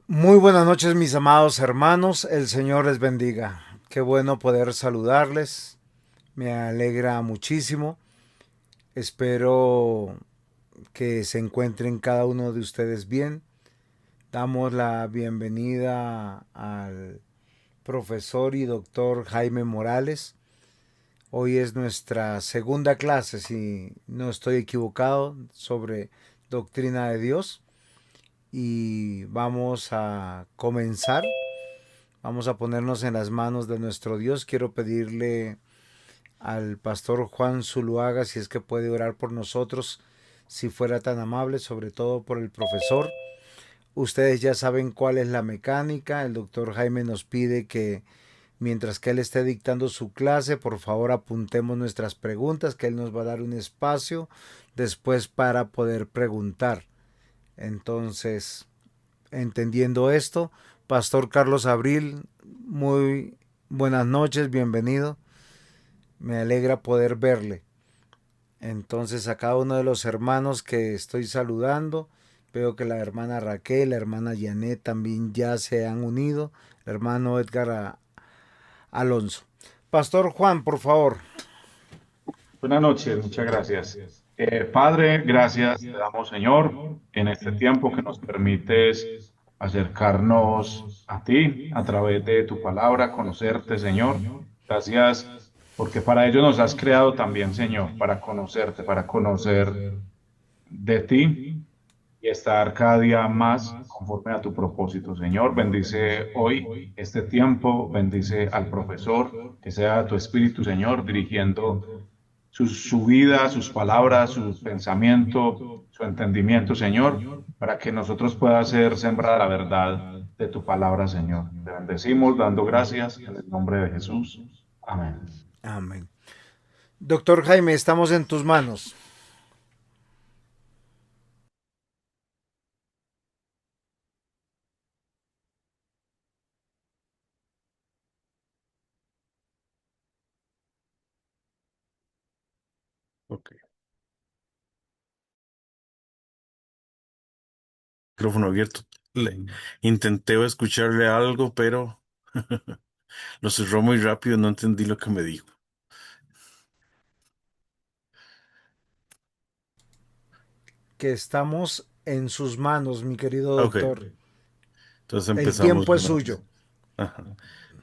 Muy buenas noches, mis amados hermanos. El Señor les bendiga. Qué bueno poder saludarles. Me alegra muchísimo. Espero que se encuentren cada uno de ustedes bien. Damos la bienvenida al profesor y doctor Jaime Morales. Hoy es nuestra segunda clase, si no estoy equivocado, sobre doctrina de Dios. Y vamos a comenzar. Vamos a ponernos en las manos de nuestro Dios. Quiero pedirle al pastor Juan Zuluaga si es que puede orar por nosotros, si fuera tan amable, sobre todo por el profesor. Ustedes ya saben cuál es la mecánica. El doctor Jaime nos pide que mientras que él esté dictando su clase, por favor apuntemos nuestras preguntas, que él nos va a dar un espacio después para poder preguntar. Entonces, entendiendo esto, Pastor Carlos Abril, muy buenas noches, bienvenido. Me alegra poder verle. Entonces, a cada uno de los hermanos que estoy saludando, veo que la hermana Raquel, la hermana Janet también ya se han unido, el hermano Edgar Alonso. Pastor Juan, por favor. Buenas noches, muchas gracias. Padre, gracias te damos, Señor, en este tiempo que nos permites acercarnos a ti a través de tu palabra, conocerte, Señor. Gracias porque para ello nos has creado también, Señor, para conocerte, para conocer de ti y estar cada día más conforme a tu propósito, Señor. Bendice hoy este tiempo, bendice al profesor, que sea tu Espíritu, Señor, dirigiendo su vida, sus palabras, su pensamiento, su entendimiento, Señor, para que nosotros pueda ser sembrada la verdad de tu palabra, Señor. Te bendecimos dando gracias en el nombre de Jesús. Amén. Amén. Doctor Jaime, estamos en tus manos. Ok, micrófono abierto. Intenté escucharle algo, pero lo cerró muy rápido, no entendí lo que me dijo. Que estamos en sus manos, mi querido Ok, doctor. entonces El empezamos tiempo de es nuevo. suyo. Ajá.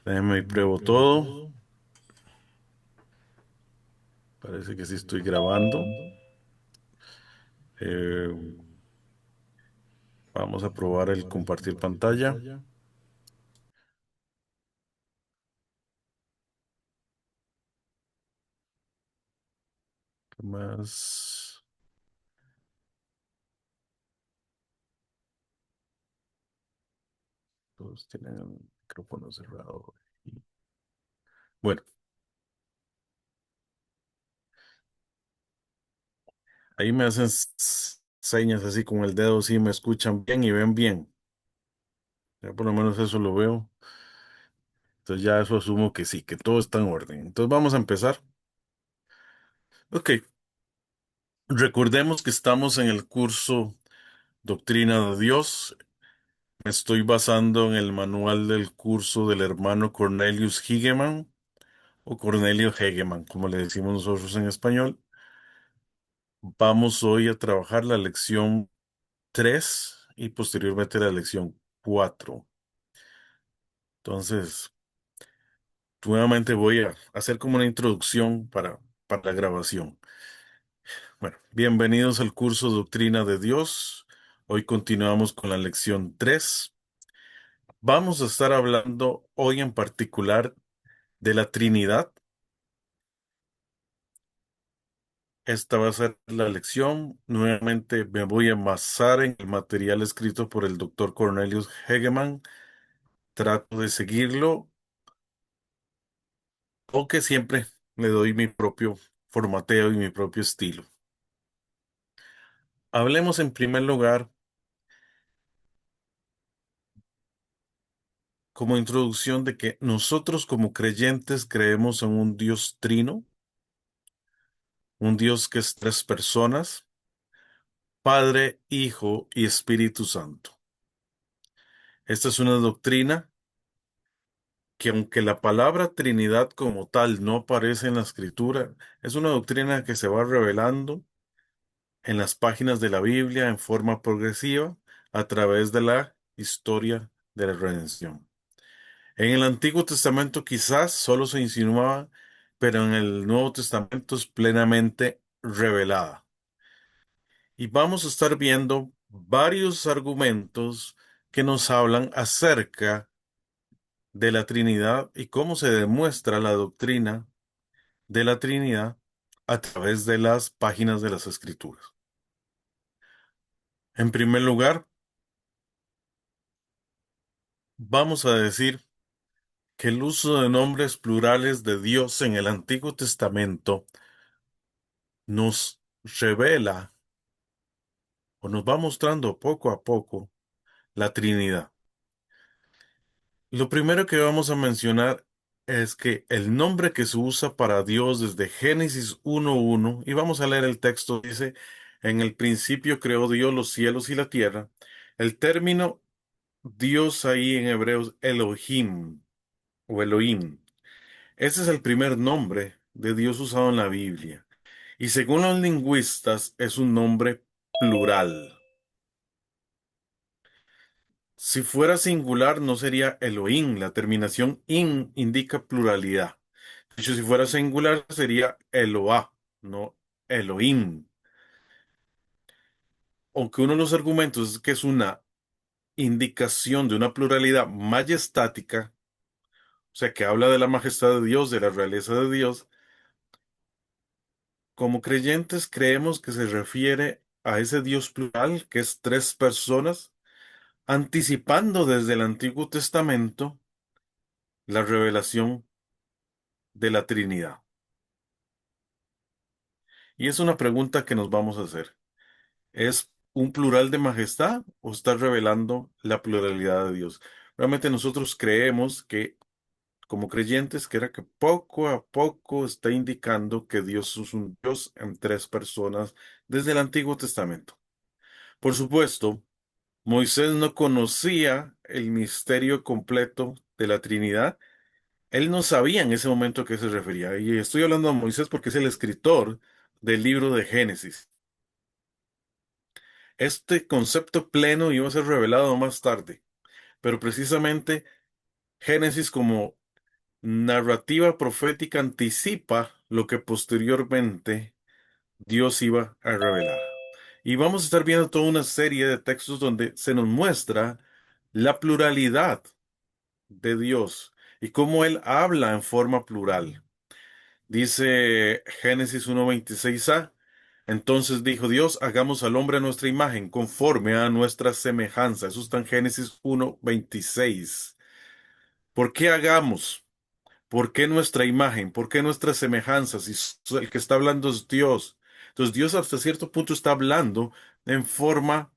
Déjeme y pruebo todo. Parece que sí estoy grabando. Eh, Vamos a probar el compartir pantalla. ¿Qué más? Todos tienen el micrófono cerrado. Bueno, ahí me hacen señas así con el dedo, si me escuchan bien y ven bien. Ya por lo menos eso lo veo. Entonces ya eso asumo que sí, que todo está en orden. Entonces vamos a empezar. Ok, recordemos que estamos en el curso Doctrina de Dios. Me estoy basando en el manual del curso del hermano Cornelius Hegeman o Cornelio Hegeman, como le decimos nosotros en español. Vamos hoy a trabajar la lección 3 y posteriormente la lección 4. Entonces, nuevamente voy a hacer como una introducción para la grabación. Bueno, bienvenidos al curso Doctrina de Dios. Hoy continuamos con la lección 3. Vamos a estar hablando hoy en particular de la Trinidad. Esta va a ser la lección. Nuevamente me voy a basar en el material escrito por el doctor Cornelius Hegeman. Trato de seguirlo, aunque siempre le doy mi propio formateo y mi propio estilo. Hablemos en primer lugar, como introducción, de que nosotros como creyentes creemos en un Dios trino, un Dios que es tres personas, Padre, Hijo y Espíritu Santo. Esta es una doctrina que, aunque la palabra Trinidad como tal no aparece en la Escritura, es una doctrina que se va revelando en las páginas de la Biblia en forma progresiva a través de la historia de la redención. En el Antiguo Testamento quizás solo se insinuaba, pero en el Nuevo Testamento es plenamente revelada. Y vamos a estar viendo varios argumentos que nos hablan acerca de la Trinidad y cómo se demuestra la doctrina de la Trinidad a través de las páginas de las Escrituras. En primer lugar, vamos a decir que el uso de nombres plurales de Dios en el Antiguo Testamento nos revela o nos va mostrando poco a poco la Trinidad. Lo primero que vamos a mencionar es que el nombre que se usa para Dios desde Génesis 1:1, y vamos a leer el texto, dice, en el principio creó Dios los cielos y la tierra. El término Dios ahí en hebreo Elohim o Elohim. Ese es el primer nombre de Dios usado en la Biblia. Y según los lingüistas es un nombre plural. Si fuera singular no sería Elohim. La terminación in indica pluralidad. De hecho, si fuera singular sería Eloah, no Elohim. Aunque uno de los argumentos es que es una indicación de una pluralidad majestática, o sea, que habla de la majestad de Dios, de la realeza de Dios, como creyentes creemos que se refiere a ese Dios plural, que es tres personas, anticipando desde el Antiguo Testamento la revelación de la Trinidad. Y es una pregunta que nos vamos a hacer. ¿Es un plural de majestad o está revelando la pluralidad de Dios? Realmente nosotros creemos que, como creyentes, que era que poco a poco está indicando que Dios es un Dios en tres personas desde el Antiguo Testamento. Por supuesto, Moisés no conocía el misterio completo de la Trinidad. Él no sabía en ese momento a qué se refería. Y estoy hablando de Moisés porque es el escritor del libro de Génesis. Este concepto pleno iba a ser revelado más tarde, pero precisamente Génesis como narrativa profética anticipa lo que posteriormente Dios iba a revelar. Y vamos a estar viendo toda una serie de textos donde se nos muestra la pluralidad de Dios y cómo Él habla en forma plural. Dice Génesis 1:26a, entonces dijo Dios, hagamos al hombre a nuestra imagen, conforme a nuestra semejanza. Eso está en Génesis 1:26. ¿Por qué hagamos? ¿Por qué nuestra imagen? ¿Por qué nuestra semejanza? Si el que está hablando es Dios. Entonces Dios hasta cierto punto está hablando en forma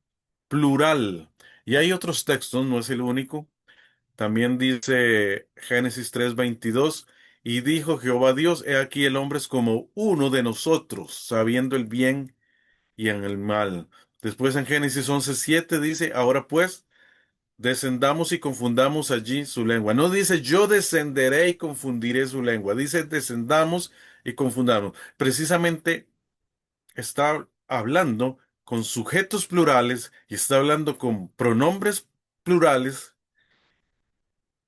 plural. Y hay otros textos, no es el único. También dice Génesis 3:22, y dijo Jehová Dios, he aquí el hombre es como uno de nosotros, sabiendo el bien y en el mal. Después en Génesis 11:7 dice, ahora pues, descendamos y confundamos allí su lengua. No dice yo descenderé y confundiré su lengua. Dice descendamos y confundamos. Precisamente está hablando con sujetos plurales y está hablando con pronombres plurales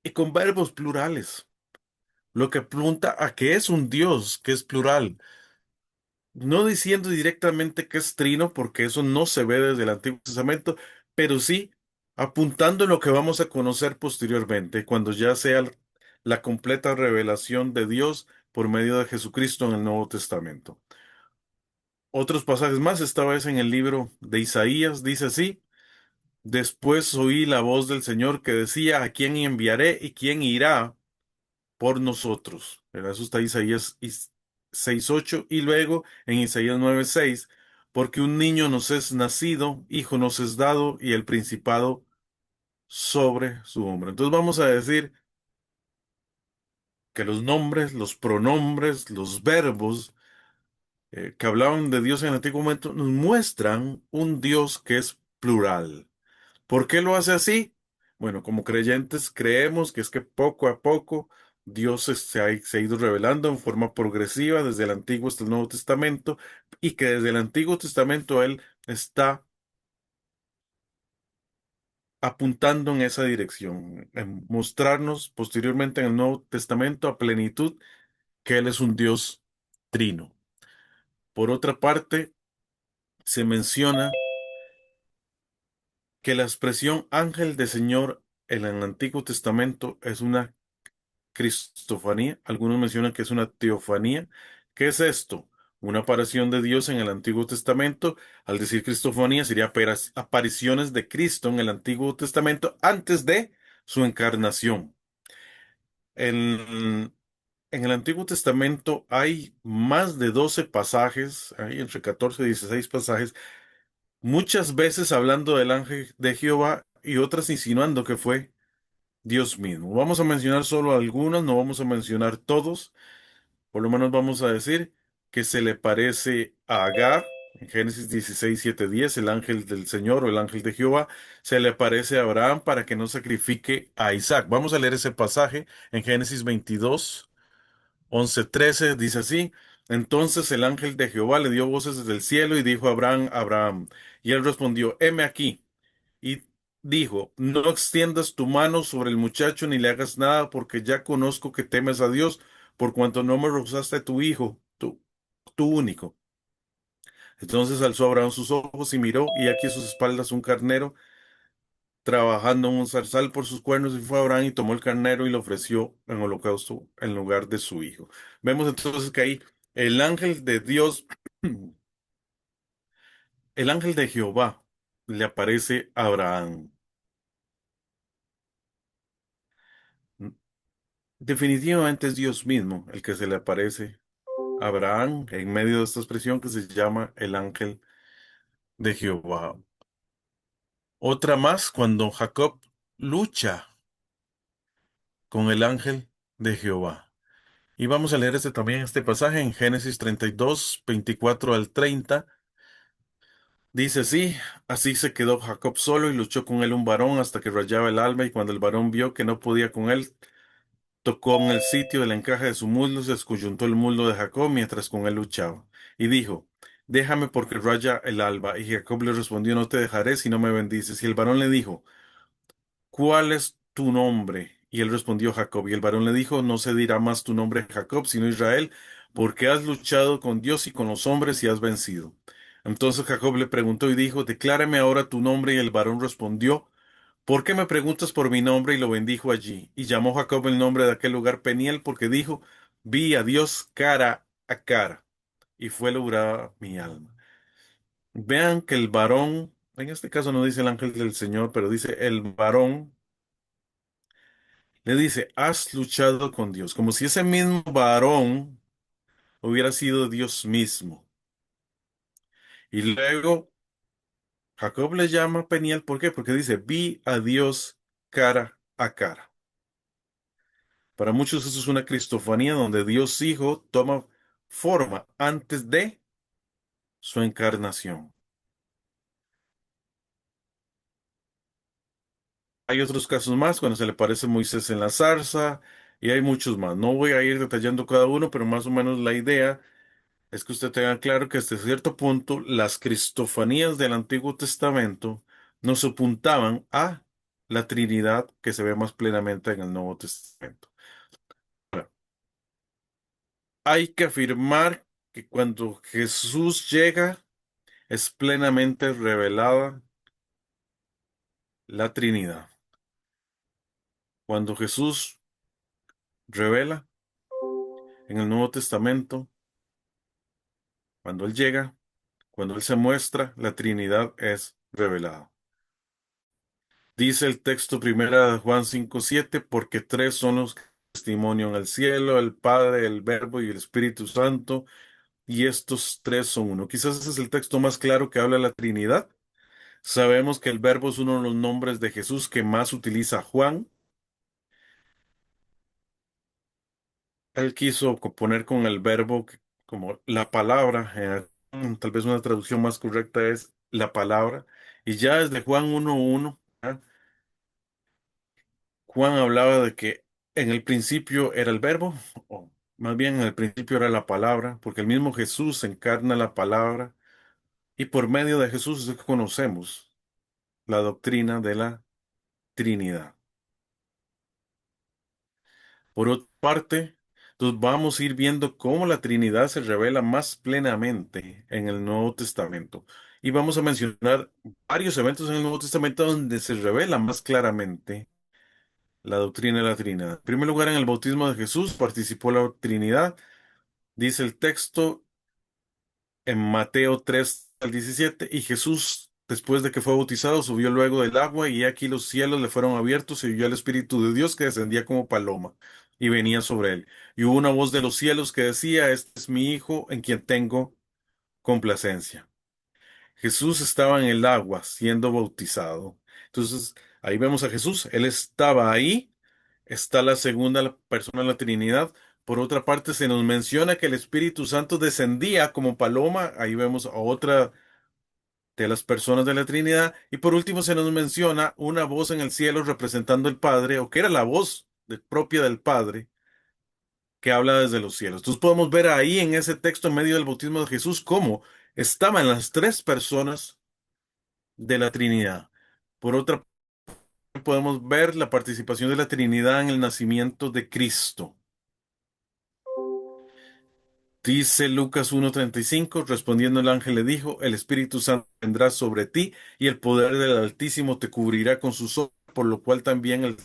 y con verbos plurales, lo que apunta a que es un Dios que es plural, no diciendo directamente que es trino, porque eso no se ve desde el Antiguo Testamento, pero sí apuntando en lo que vamos a conocer posteriormente, cuando ya sea la completa revelación de Dios por medio de Jesucristo en el Nuevo Testamento. Otros pasajes más, esta vez en el libro de Isaías, dice así, después oí la voz del Señor que decía, ¿a quién enviaré y quién irá por nosotros? ¿Verdad? Eso está en Isaías 6:8 y luego en Isaías 9:6, porque un niño nos es nacido, hijo nos es dado y el principado sobre su hombro. Entonces vamos a decir que los nombres, los pronombres, los verbos que hablaban de Dios en el antiguo momento nos muestran un Dios que es plural. ¿Por qué lo hace así? Bueno, como creyentes creemos que es que poco a poco Dios se ha ido revelando en forma progresiva desde el Antiguo hasta el Nuevo Testamento y que desde el Antiguo Testamento Él está apuntando en esa dirección, en mostrarnos posteriormente en el Nuevo Testamento a plenitud que Él es un Dios trino. Por otra parte, se menciona que la expresión ángel de Señor en el Antiguo Testamento es una cristofanía. Algunos mencionan que es una teofanía. ¿Qué es esto? Una aparición de Dios en el Antiguo Testamento. Al decir cristofanía, sería apariciones de Cristo en el Antiguo Testamento antes de su encarnación. En, en el Antiguo Testamento hay más de 12 pasajes, hay entre 14 y 16 pasajes, muchas veces hablando del ángel de Jehová y otras insinuando que fue Dios mismo. Vamos a mencionar solo algunos, no vamos a mencionar todos. Por lo menos vamos a decir que se le parece a Agar, en Génesis 16, 7, 10, el ángel del Señor o el ángel de Jehová, se le parece a Abraham para que no sacrifique a Isaac. Vamos a leer ese pasaje en Génesis 22, 11, 13, dice así. Entonces el ángel de Jehová le dio voces desde el cielo y dijo a Abraham, Abraham. Y él respondió, heme aquí. Y dijo, no extiendas tu mano sobre el muchacho ni le hagas nada, porque ya conozco que temes a Dios, por cuanto no me rehusaste a tu hijo, tu único. Entonces alzó Abraham sus ojos y miró, y aquí a sus espaldas un carnero, trabajando en un zarzal por sus cuernos, y fue Abraham y tomó el carnero y lo ofreció en holocausto en lugar de su hijo. Vemos entonces que ahí el ángel de Dios, el ángel de Jehová, le aparece a Abraham. Definitivamente es Dios mismo el que se le aparece a Abraham en medio de esta expresión que se llama el ángel de Jehová. Otra más cuando Jacob lucha con el ángel de Jehová. Y vamos a leer este pasaje en Génesis 32, 24 al 30. Dice así, así se quedó Jacob solo y luchó con él un varón hasta que rayaba el alma y cuando el varón vio que no podía con él, tocó en el sitio del encaje de su muslo, se escoyuntó el muslo de Jacob mientras con él luchaba. Y dijo, déjame porque raya el alba. Y Jacob le respondió, no te dejaré si no me bendices. Y el varón le dijo, ¿cuál es tu nombre? Y él respondió Jacob. Y el varón le dijo, no se dirá más tu nombre Jacob, sino Israel, porque has luchado con Dios y con los hombres y has vencido. Entonces Jacob le preguntó y dijo, declárame ahora tu nombre. Y el varón respondió, ¿por qué me preguntas por mi nombre? Y lo bendijo allí. Y llamó Jacob el nombre de aquel lugar Peniel, porque dijo, vi a Dios cara a cara, y fue lograda mi alma. Vean que el varón, en este caso no dice el ángel del Señor, pero dice el varón, le dice, has luchado con Dios, como si ese mismo varón hubiera sido Dios mismo. Y luego Jacob le llama Peniel, ¿por qué? Porque dice, vi a Dios cara a cara. Para muchos eso es una cristofanía donde Dios Hijo toma forma antes de su encarnación. Hay otros casos más cuando se le parece Moisés en la zarza y hay muchos más. No voy a ir detallando cada uno, pero más o menos la idea es que usted tenga claro que hasta cierto punto las cristofanías del Antiguo Testamento nos apuntaban a la Trinidad que se ve más plenamente en el Nuevo Testamento. Hay que afirmar que cuando Jesús llega, es plenamente revelada la Trinidad. Cuando Jesús revela en el Nuevo Testamento, cuando Él llega, cuando Él se muestra, la Trinidad es revelada. Dice el texto primera de Juan 5:7, porque tres son los que testimonio en el cielo, el Padre, el Verbo y el Espíritu Santo, y estos tres son uno. Quizás ese es el texto más claro que habla de la Trinidad. Sabemos que el Verbo es uno de los nombres de Jesús que más utiliza Juan. Él quiso poner con el verbo como la palabra, tal vez una traducción más correcta es la palabra, y ya desde Juan 1:1, ¿verdad? Juan hablaba de que en el principio era el verbo, o más bien en el principio era la palabra, porque el mismo Jesús encarna la palabra y por medio de Jesús es que conocemos la doctrina de la Trinidad. Por otra parte, entonces vamos a ir viendo cómo la Trinidad se revela más plenamente en el Nuevo Testamento. Y vamos a mencionar varios eventos en el Nuevo Testamento donde se revela más claramente la doctrina de la Trinidad. En primer lugar, en el bautismo de Jesús participó la Trinidad. Dice el texto en Mateo 3 al 17, y Jesús, después de que fue bautizado, subió luego del agua, y aquí los cielos le fueron abiertos, y vio al Espíritu de Dios que descendía como paloma, y venía sobre él. Y hubo una voz de los cielos que decía: Este es mi Hijo, en quien tengo complacencia. Jesús estaba en el agua siendo bautizado. Entonces, ahí vemos a Jesús. Él estaba ahí. Está la segunda persona de la Trinidad. Por otra parte, se nos menciona que el Espíritu Santo descendía como paloma. Ahí vemos a otra de las personas de la Trinidad. Y por último, se nos menciona una voz en el cielo representando al Padre, o que era la voz propia del Padre, que habla desde los cielos. Entonces podemos ver ahí en ese texto en medio del bautismo de Jesús cómo estaban las tres personas de la Trinidad. Por otra parte, podemos ver la participación de la Trinidad en el nacimiento de Cristo. Dice Lucas 1:35, respondiendo el ángel le dijo: El Espíritu Santo vendrá sobre ti y el poder del Altísimo te cubrirá con su sombra, por lo cual también el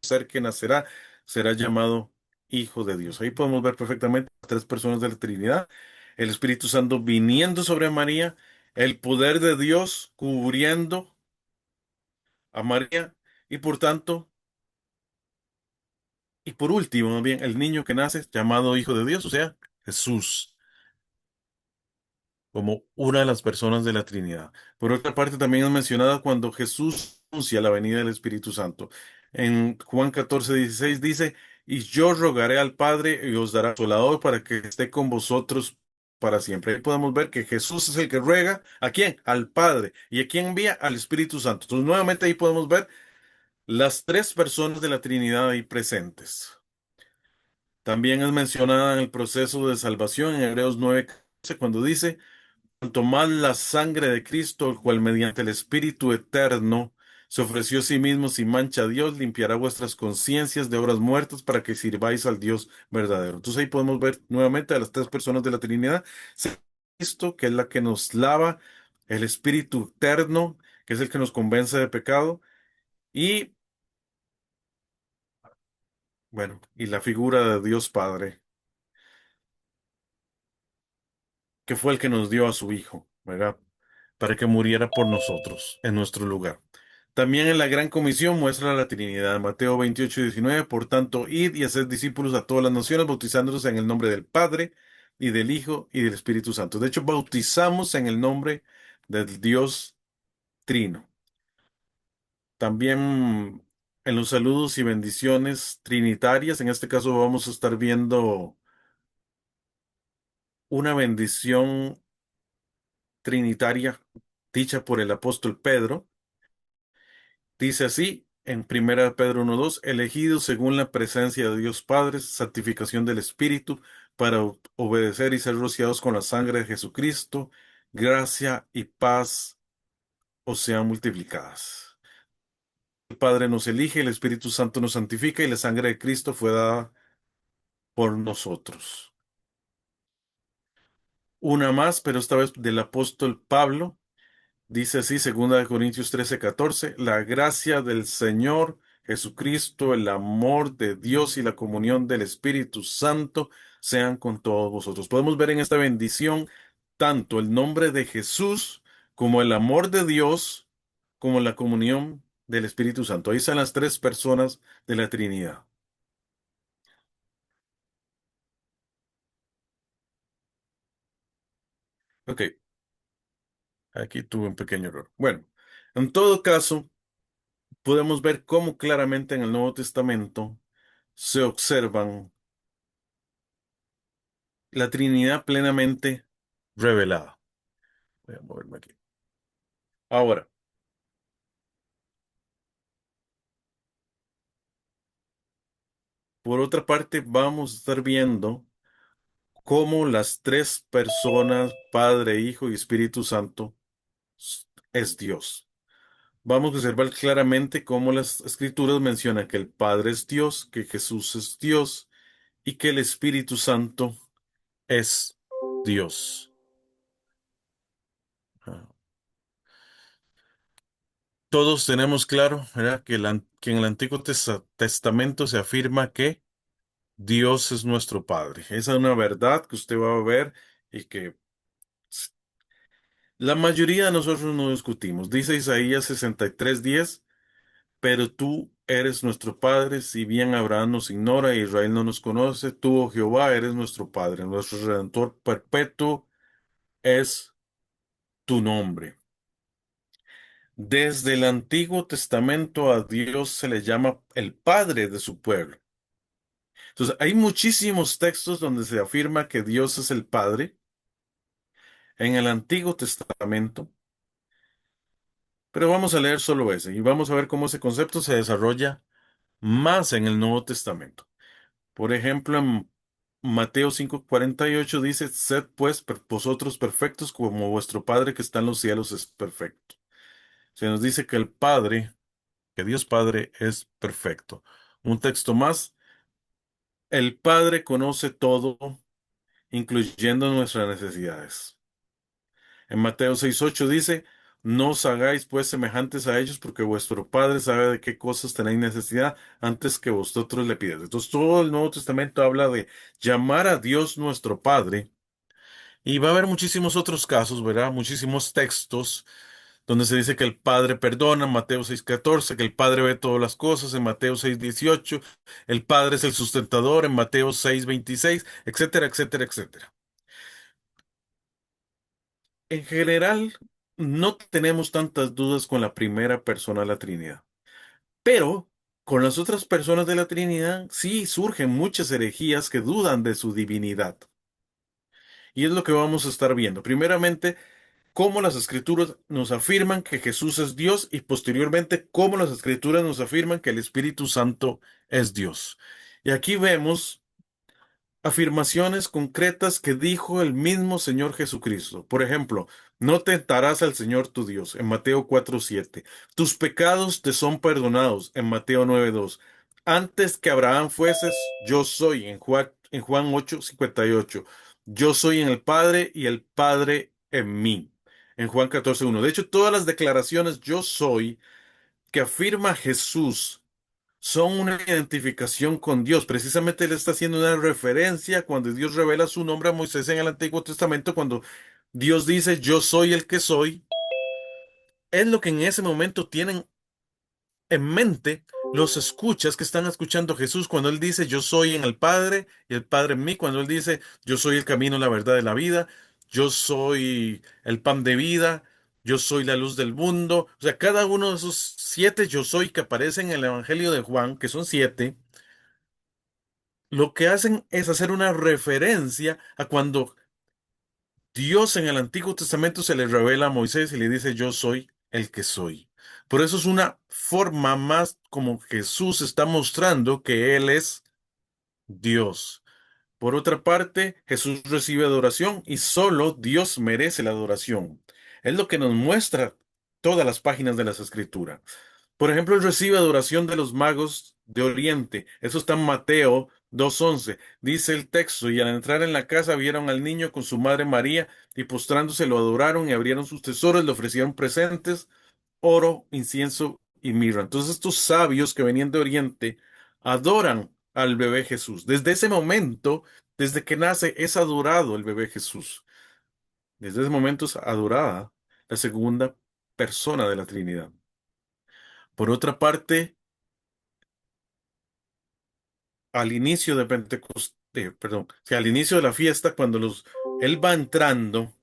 ser que nacerá será llamado Hijo de Dios. Ahí podemos ver perfectamente las tres personas de la Trinidad, el Espíritu Santo viniendo sobre María, el poder de Dios cubriendo a María, y por tanto, y por último, más bien, el niño que nace llamado Hijo de Dios, o sea, Jesús, como una de las personas de la Trinidad. Por otra parte, también es mencionada cuando Jesús anuncia la venida del Espíritu Santo. En Juan 14:16 dice: Y yo rogaré al Padre y os dará Consolador para que esté con vosotros para siempre. Ahí podemos ver que Jesús es el que ruega. ¿A quién? Al Padre. ¿Y a quién envía? Al Espíritu Santo. Entonces, nuevamente ahí podemos ver las tres personas de la Trinidad ahí presentes. También es mencionada en el proceso de salvación en Hebreos 9:14, cuando dice: Tomad la sangre de Cristo, el cual mediante el Espíritu eterno se ofreció a sí mismo sin mancha a Dios, limpiará vuestras conciencias de obras muertas para que sirváis al Dios verdadero. Entonces ahí podemos ver nuevamente a las tres personas de la Trinidad. Cristo, que es la que nos lava, el Espíritu eterno, que es el que nos convence de pecado, y bueno, y la figura de Dios Padre, que fue el que nos dio a su Hijo, ¿verdad? Para que muriera por nosotros en nuestro lugar. También en la Gran Comisión muestra la Trinidad. Mateo 28:19, por tanto, id y haced discípulos a todas las naciones, bautizándolos en el nombre del Padre, y del Hijo, y del Espíritu Santo. De hecho, bautizamos en el nombre del Dios Trino. También en los saludos y bendiciones trinitarias, en este caso vamos a estar viendo una bendición trinitaria dicha por el apóstol Pedro. Dice así en 1 Pedro 1:2: elegidos según la presencia de Dios Padre, santificación del Espíritu, para obedecer y ser rociados con la sangre de Jesucristo, gracia y paz os sean multiplicadas. El Padre nos elige, el Espíritu Santo nos santifica, y la sangre de Cristo fue dada por nosotros. Una más, pero esta vez del apóstol Pablo. Dice así, 2 Corintios 13:14: la gracia del Señor Jesucristo, el amor de Dios y la comunión del Espíritu Santo sean con todos vosotros. Podemos ver en esta bendición tanto el nombre de Jesús como el amor de Dios, como la comunión del Espíritu Santo. Ahí están las tres personas de la Trinidad. Ok, aquí tuve un pequeño error. Bueno, en todo caso, podemos ver cómo claramente en el Nuevo Testamento se observan la Trinidad plenamente revelada. Voy a moverme aquí. Ahora, Por otra parte, vamos a estar viendo cómo las tres personas, Padre, Hijo y Espíritu Santo, es Dios. Vamos a observar claramente cómo las escrituras mencionan que el Padre es Dios, que Jesús es Dios y que el Espíritu Santo es Dios. Ah, todos tenemos claro, ¿verdad? Que en el Antiguo Testamento se afirma que Dios es nuestro Padre. Esa es una verdad que usted va a ver y que la mayoría de nosotros no discutimos. Dice Isaías 63:10, pero tú eres nuestro Padre, si bien Abraham nos ignora e Israel no nos conoce, tú, oh Jehová, eres nuestro Padre, nuestro Redentor perpetuo es tu nombre. Desde el Antiguo Testamento a Dios se le llama el Padre de su pueblo. Entonces, hay muchísimos textos donde se afirma que Dios es el Padre en el Antiguo Testamento, pero vamos a leer solo ese y vamos a ver cómo ese concepto se desarrolla más en el Nuevo Testamento. Por ejemplo, en Mateo 5:48 dice, sed pues vosotros perfectos como vuestro Padre que está en los cielos es perfecto. Se nos dice que el Padre, que Dios Padre es perfecto. Un texto más, el Padre conoce todo, incluyendo nuestras necesidades. En Mateo 6:8 dice, no os hagáis pues semejantes a ellos, porque vuestro Padre sabe de qué cosas tenéis necesidad antes que vosotros le pidáis. Entonces todo el Nuevo Testamento habla de llamar a Dios nuestro Padre. Y va a haber muchísimos otros casos, ¿verdad? Muchísimos textos donde se dice que el Padre perdona, en Mateo 6:14, que el Padre ve todas las cosas, en Mateo 6:18, el Padre es el sustentador, en Mateo 6:26, etcétera, etcétera, etcétera. En general, no tenemos tantas dudas con la primera persona de la Trinidad, pero con las otras personas de la Trinidad sí surgen muchas herejías que dudan de su divinidad. Y es lo que vamos a estar viendo. Primeramente, cómo las escrituras nos afirman que Jesús es Dios y posteriormente cómo las escrituras nos afirman que el Espíritu Santo es Dios. Y aquí vemos afirmaciones concretas que dijo el mismo Señor Jesucristo. Por ejemplo, no tentarás al Señor tu Dios en Mateo 4:7. Tus pecados te son perdonados en Mateo 9:2. Antes que Abraham fueses, yo soy en Juan 8:58. Yo soy en el Padre y el Padre en mí. En Juan 14:1. De hecho, todas las declaraciones yo soy que afirma Jesús son una identificación con Dios. Precisamente él está haciendo una referencia cuando Dios revela su nombre a Moisés en el Antiguo Testamento, cuando Dios dice, yo soy el que soy, es lo que en ese momento tienen en mente los escuchas que están escuchando a Jesús cuando él dice, yo soy en el Padre y el Padre en mí, cuando él dice, yo soy el camino, la verdad y la vida, yo soy el pan de vida. Yo soy la luz del mundo. O sea, cada uno de esos 7 yo soy que aparecen en el Evangelio de Juan, que son 7, lo que hacen es hacer una referencia a cuando Dios en el Antiguo Testamento se le revela a Moisés y le dice, yo soy el que soy. Por eso es una forma más como Jesús está mostrando que Él es Dios. Por otra parte, Jesús recibe adoración y solo Dios merece la adoración. Es lo que nos muestra todas las páginas de las Escrituras. Por ejemplo, él recibe adoración de los magos de Oriente. Eso está en Mateo 2:11. Dice el texto, y al entrar en la casa vieron al niño con su madre María, y postrándose lo adoraron y abrieron sus tesoros, le ofrecieron presentes, oro, incienso y mirra. Entonces estos sabios que venían de Oriente adoran al bebé Jesús. Desde ese momento, desde que nace, es adorado el bebé Jesús. Desde ese momento es adorada la segunda persona de la Trinidad. Por otra parte, al inicio de Pentecostés, perdón, que al inicio de la fiesta, cuando él va entrando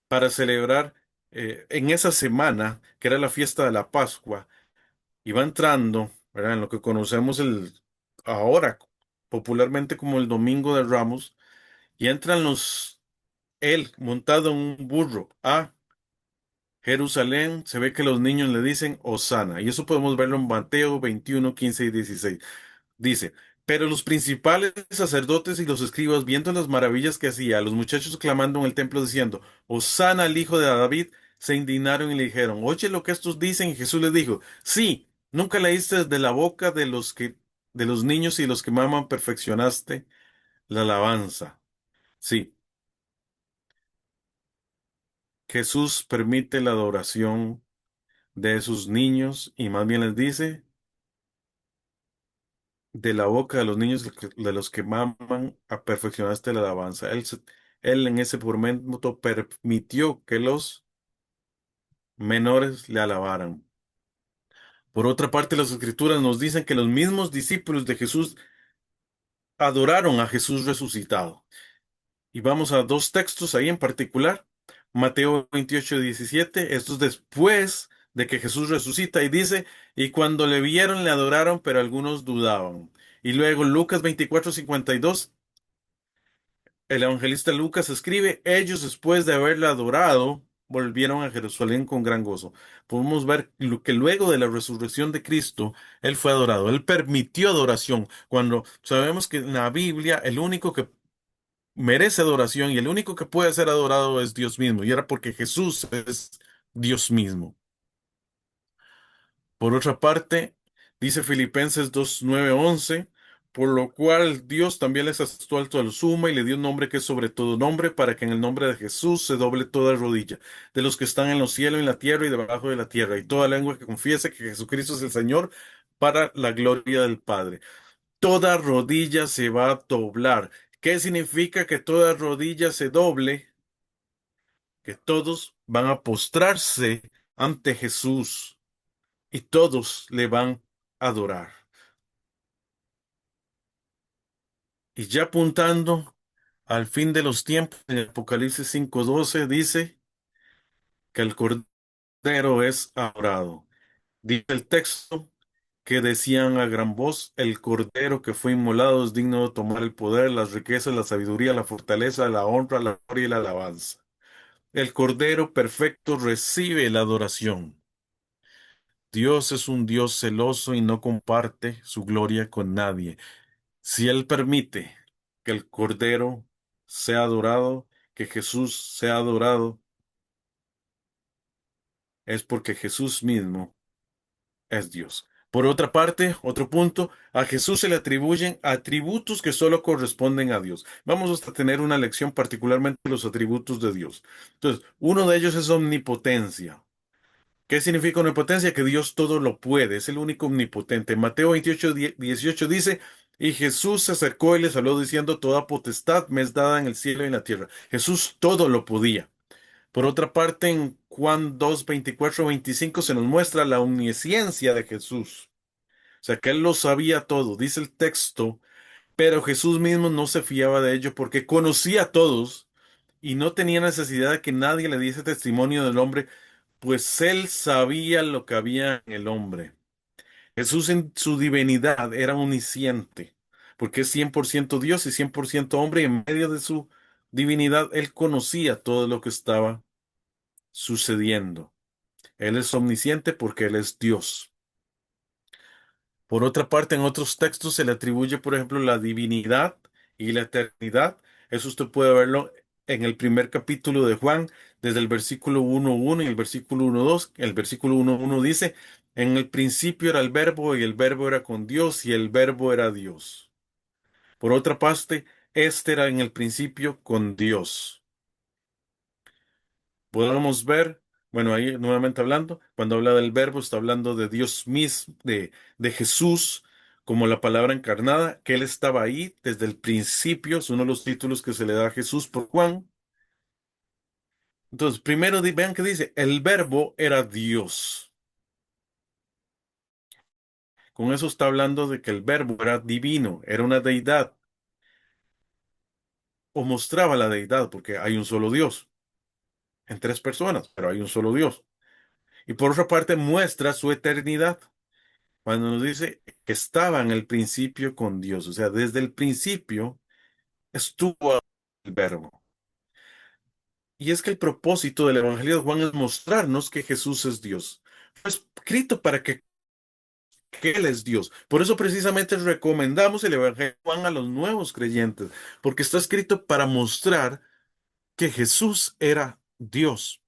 para celebrar en esa semana, que era la fiesta de la Pascua, y va entrando, ¿verdad? En lo que conocemos ahora popularmente como el Domingo de Ramos, y entran él montado en un burro a Jerusalén, se ve que los niños le dicen Hosana, y eso podemos verlo en Mateo 21:15 y 16. Dice, Pero los principales sacerdotes y los escribas, viendo las maravillas que hacía, los muchachos clamando en el templo diciendo, Hosana al hijo de David, se indignaron y le dijeron, oye lo que estos dicen. Y Jesús les dijo, sí, nunca leíste de la boca de los niños y los que maman perfeccionaste la alabanza. Sí, Jesús permite la adoración de esos niños y más bien les dice, de la boca de los niños de los que maman a perfeccionaste la alabanza. Él en ese momento permitió que los menores le alabaran. Por otra parte, las escrituras nos dicen que los mismos discípulos de Jesús adoraron a Jesús resucitado. Y vamos a dos textos ahí en particular. Mateo 28:17. Esto es después de que Jesús resucita y dice, y cuando le vieron le adoraron, pero algunos dudaban. Y luego Lucas 24:52. El evangelista Lucas escribe, ellos después de haberle adorado, volvieron a Jerusalén con gran gozo. Podemos ver que luego de la resurrección de Cristo, Él fue adorado. Él permitió adoración. Cuando sabemos que en la Biblia el único que merece adoración y el único que puede ser adorado es Dios mismo. Y era porque Jesús es Dios mismo. Por otra parte, dice Filipenses 2:9-11, por lo cual Dios también les asestó alto a lo sumo y le dio un nombre que es sobre todo nombre, para que en el nombre de Jesús se doble toda rodilla, de los que están en los cielos, en la tierra y debajo de la tierra, y toda lengua que confiese que Jesucristo es el Señor, para la gloria del Padre. Toda rodilla se va a doblar. ¿Qué significa que toda rodilla se doble? Que todos van a postrarse ante Jesús y todos le van a adorar. Y ya apuntando al fin de los tiempos, en Apocalipsis 5:12 dice que el Cordero es adorado. Dice el texto que decían a gran voz, el Cordero que fue inmolado es digno de tomar el poder, las riquezas, la sabiduría, la fortaleza, la honra, la gloria y la alabanza. El Cordero perfecto recibe la adoración. Dios es un Dios celoso y no comparte su gloria con nadie. Si Él permite que el Cordero sea adorado, que Jesús sea adorado, es porque Jesús mismo es Dios. Por otra parte, otro punto, a Jesús se le atribuyen atributos que solo corresponden a Dios. Vamos a tener una lección particularmente de los atributos de Dios. Entonces, uno de ellos es omnipotencia. ¿Qué significa omnipotencia? Que Dios todo lo puede, es el único omnipotente. Mateo 28:18 dice, y Jesús se acercó y les habló diciendo, toda potestad me es dada en el cielo y en la tierra. Jesús todo lo podía. Por otra parte, en Juan 2:24-25 se nos muestra la omnisciencia de Jesús. O sea, que él lo sabía todo, dice el texto, pero Jesús mismo no se fiaba de ello porque conocía a todos y no tenía necesidad de que nadie le diese testimonio del hombre, pues él sabía lo que había en el hombre. Jesús en su divinidad era omnisciente, porque es 100% Dios y 100% hombre, y en medio de su divinidad él conocía todo lo que estaba sucediendo. Él es omnisciente porque él es Dios. Por otra parte, en otros textos se le atribuye, por ejemplo, la divinidad y la eternidad. Eso usted puede verlo en el primer capítulo de Juan, desde el versículo 1:1 y el versículo 1:2. El versículo 1:1 dice, en el principio era el verbo y el verbo era con Dios y el verbo era Dios. Por otra parte, este era en el principio con Dios. Podemos ver, bueno, ahí nuevamente hablando, cuando habla del verbo, está hablando de Dios mismo, de Jesús, como la palabra encarnada, que Él estaba ahí desde el principio, es uno de los títulos que se le da a Jesús por Juan. Entonces, primero vean que dice, el verbo era Dios. Con eso está hablando de que el verbo era divino, era una deidad, o mostraba la deidad, porque hay un solo Dios, en tres personas, pero hay un solo Dios. Y por otra parte, muestra su eternidad. Cuando nos dice que estaba en el principio con Dios, o sea, desde el principio estuvo el verbo. Y es que el propósito del Evangelio de Juan es mostrarnos que Jesús es Dios. Fue escrito para que que Él es Dios. Por eso precisamente recomendamos el Evangelio de Juan a los nuevos creyentes, porque está escrito para mostrar que Jesús era Dios.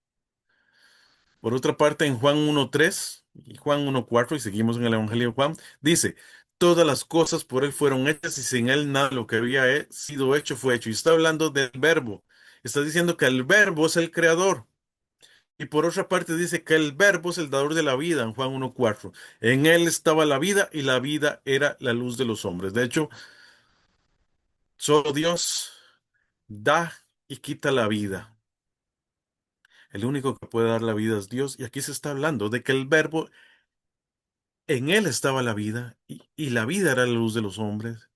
Por otra parte, en Juan 1:3 y Juan 1:4, y seguimos en el Evangelio de Juan, dice, todas las cosas por Él fueron hechas y sin Él nada de lo que había sido hecho fue hecho. Y está hablando del verbo. Está diciendo que el verbo es el creador. Y por otra parte dice que el verbo es el dador de la vida en Juan 1:4. En Él estaba la vida y la vida era la luz de los hombres. De hecho, solo Dios da y quita la vida. El único que puede dar la vida es Dios. Y aquí se está hablando de que el verbo, en Él estaba la vida y la vida era la luz de los hombres,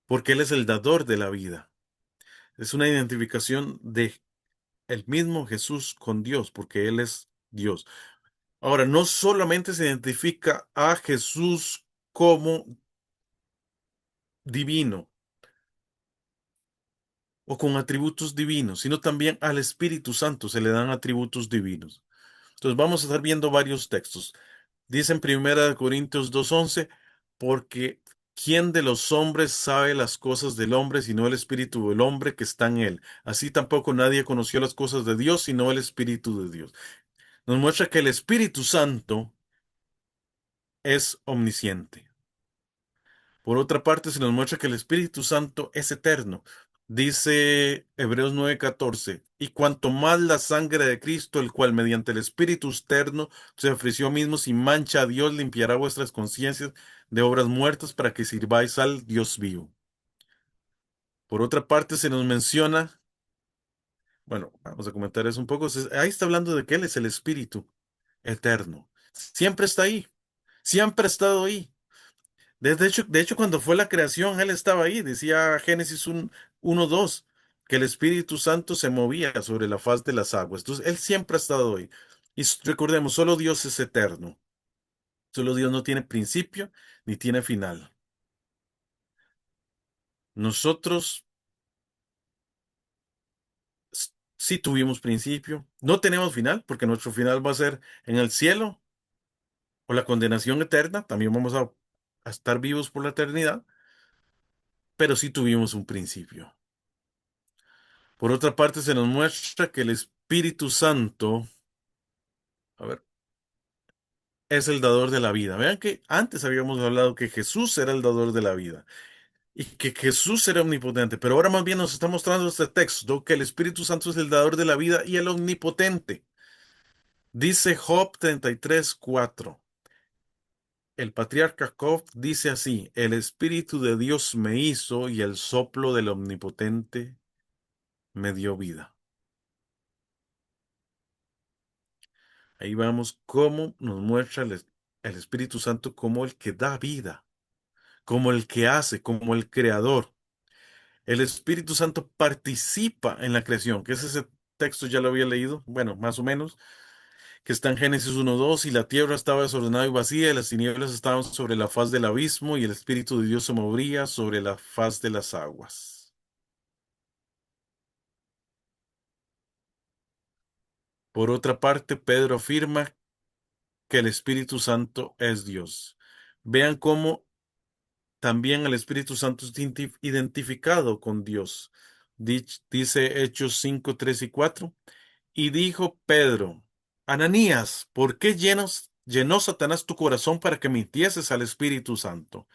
porque Él es el dador de la vida. Es una identificación de el mismo Jesús con Dios, porque Él es Dios. Ahora, no solamente se identifica a Jesús como divino o con atributos divinos, sino también al Espíritu Santo se le dan atributos divinos. Entonces vamos a estar viendo varios textos. Dice en 1 Corintios 2:11, porque ¿quién de los hombres sabe las cosas del hombre sino el Espíritu del hombre que está en él? Así tampoco nadie conoció las cosas de Dios sino el Espíritu de Dios. Nos muestra que el Espíritu Santo es omnisciente. Por otra parte, se nos muestra que el Espíritu Santo es eterno. Dice Hebreos 9:14, y cuanto más la sangre de Cristo, el cual mediante el Espíritu eterno se ofreció mismo sin mancha a Dios, limpiará vuestras conciencias de obras muertas para que sirváis al Dios vivo. Por otra parte, se nos menciona, bueno, vamos a comentar eso un poco, ahí está hablando de que Él es el Espíritu eterno. Siempre está ahí, siempre ha estado ahí. De hecho, cuando fue la creación, Él estaba ahí. Decía Génesis 1:2 que el Espíritu Santo se movía sobre la faz de las aguas. Entonces, Él siempre ha estado ahí. Y recordemos, solo Dios es eterno. Solo Dios no tiene principio ni tiene final. Nosotros sí tuvimos principio. No tenemos final, porque nuestro final va a ser en el cielo o la condenación eterna. También vamos a estar vivos por la eternidad, pero sí tuvimos un principio. Por otra parte, se nos muestra que el Espíritu Santo, a ver, es el dador de la vida. Vean que antes habíamos hablado que Jesús era el dador de la vida y que Jesús era omnipotente, pero ahora más bien nos está mostrando este texto que el Espíritu Santo es el dador de la vida y el omnipotente. Dice Job 33:4. El patriarca Job dice así: el Espíritu de Dios me hizo y el soplo del omnipotente me dio vida. Ahí vamos cómo nos muestra el Espíritu Santo como el que da vida, como el que hace, como el creador. El Espíritu Santo participa en la creación, que es ese texto ya lo había leído, bueno, más o menos, que está en Génesis 1:2, y la tierra estaba desordenada y vacía, y las tinieblas estaban sobre la faz del abismo, y el Espíritu de Dios se movía sobre la faz de las aguas. Por otra parte, Pedro afirma que el Espíritu Santo es Dios. Vean cómo también el Espíritu Santo es identificado con Dios. Dice Hechos 5:3 y 4. Y dijo Pedro: Ananías, ¿por qué llenó Satanás tu corazón para que mintieses al Espíritu Santo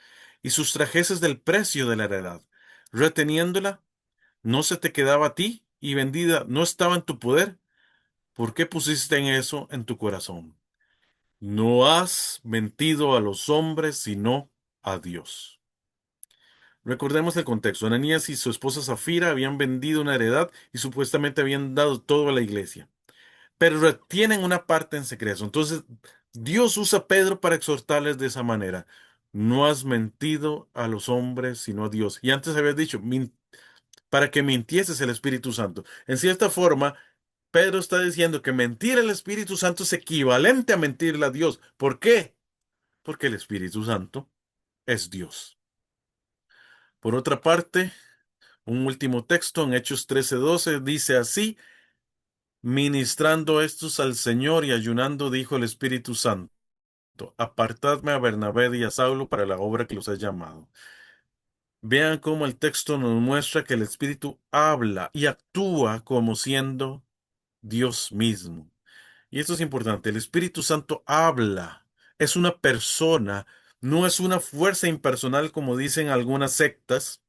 y sustrajeses del precio de la heredad, reteniéndola? ¿No se te quedaba a ti y vendida no estaba en tu poder? ¿Por qué pusiste en eso en tu corazón? No has mentido a los hombres, sino a Dios. Recordemos el contexto. Ananías y su esposa Zafira habían vendido una heredad y supuestamente habían dado todo a la iglesia, pero retienen una parte en secreto. Entonces, Dios usa a Pedro para exhortarles de esa manera. No has mentido a los hombres, sino a Dios. Y antes habías dicho, para que mintieses el Espíritu Santo. En cierta forma, Pedro está diciendo que mentir al Espíritu Santo es equivalente a mentirle a Dios. ¿Por qué? Porque el Espíritu Santo es Dios. Por otra parte, un último texto en Hechos 13:12 dice así: ministrando estos al Señor y ayunando, dijo el Espíritu Santo: apartadme a Bernabé y a Saulo para la obra que los he llamado. Vean cómo el texto nos muestra que el Espíritu habla y actúa como siendo Dios mismo. Y esto es importante. El Espíritu Santo habla. Es una persona, no es una fuerza impersonal como dicen algunas sectas.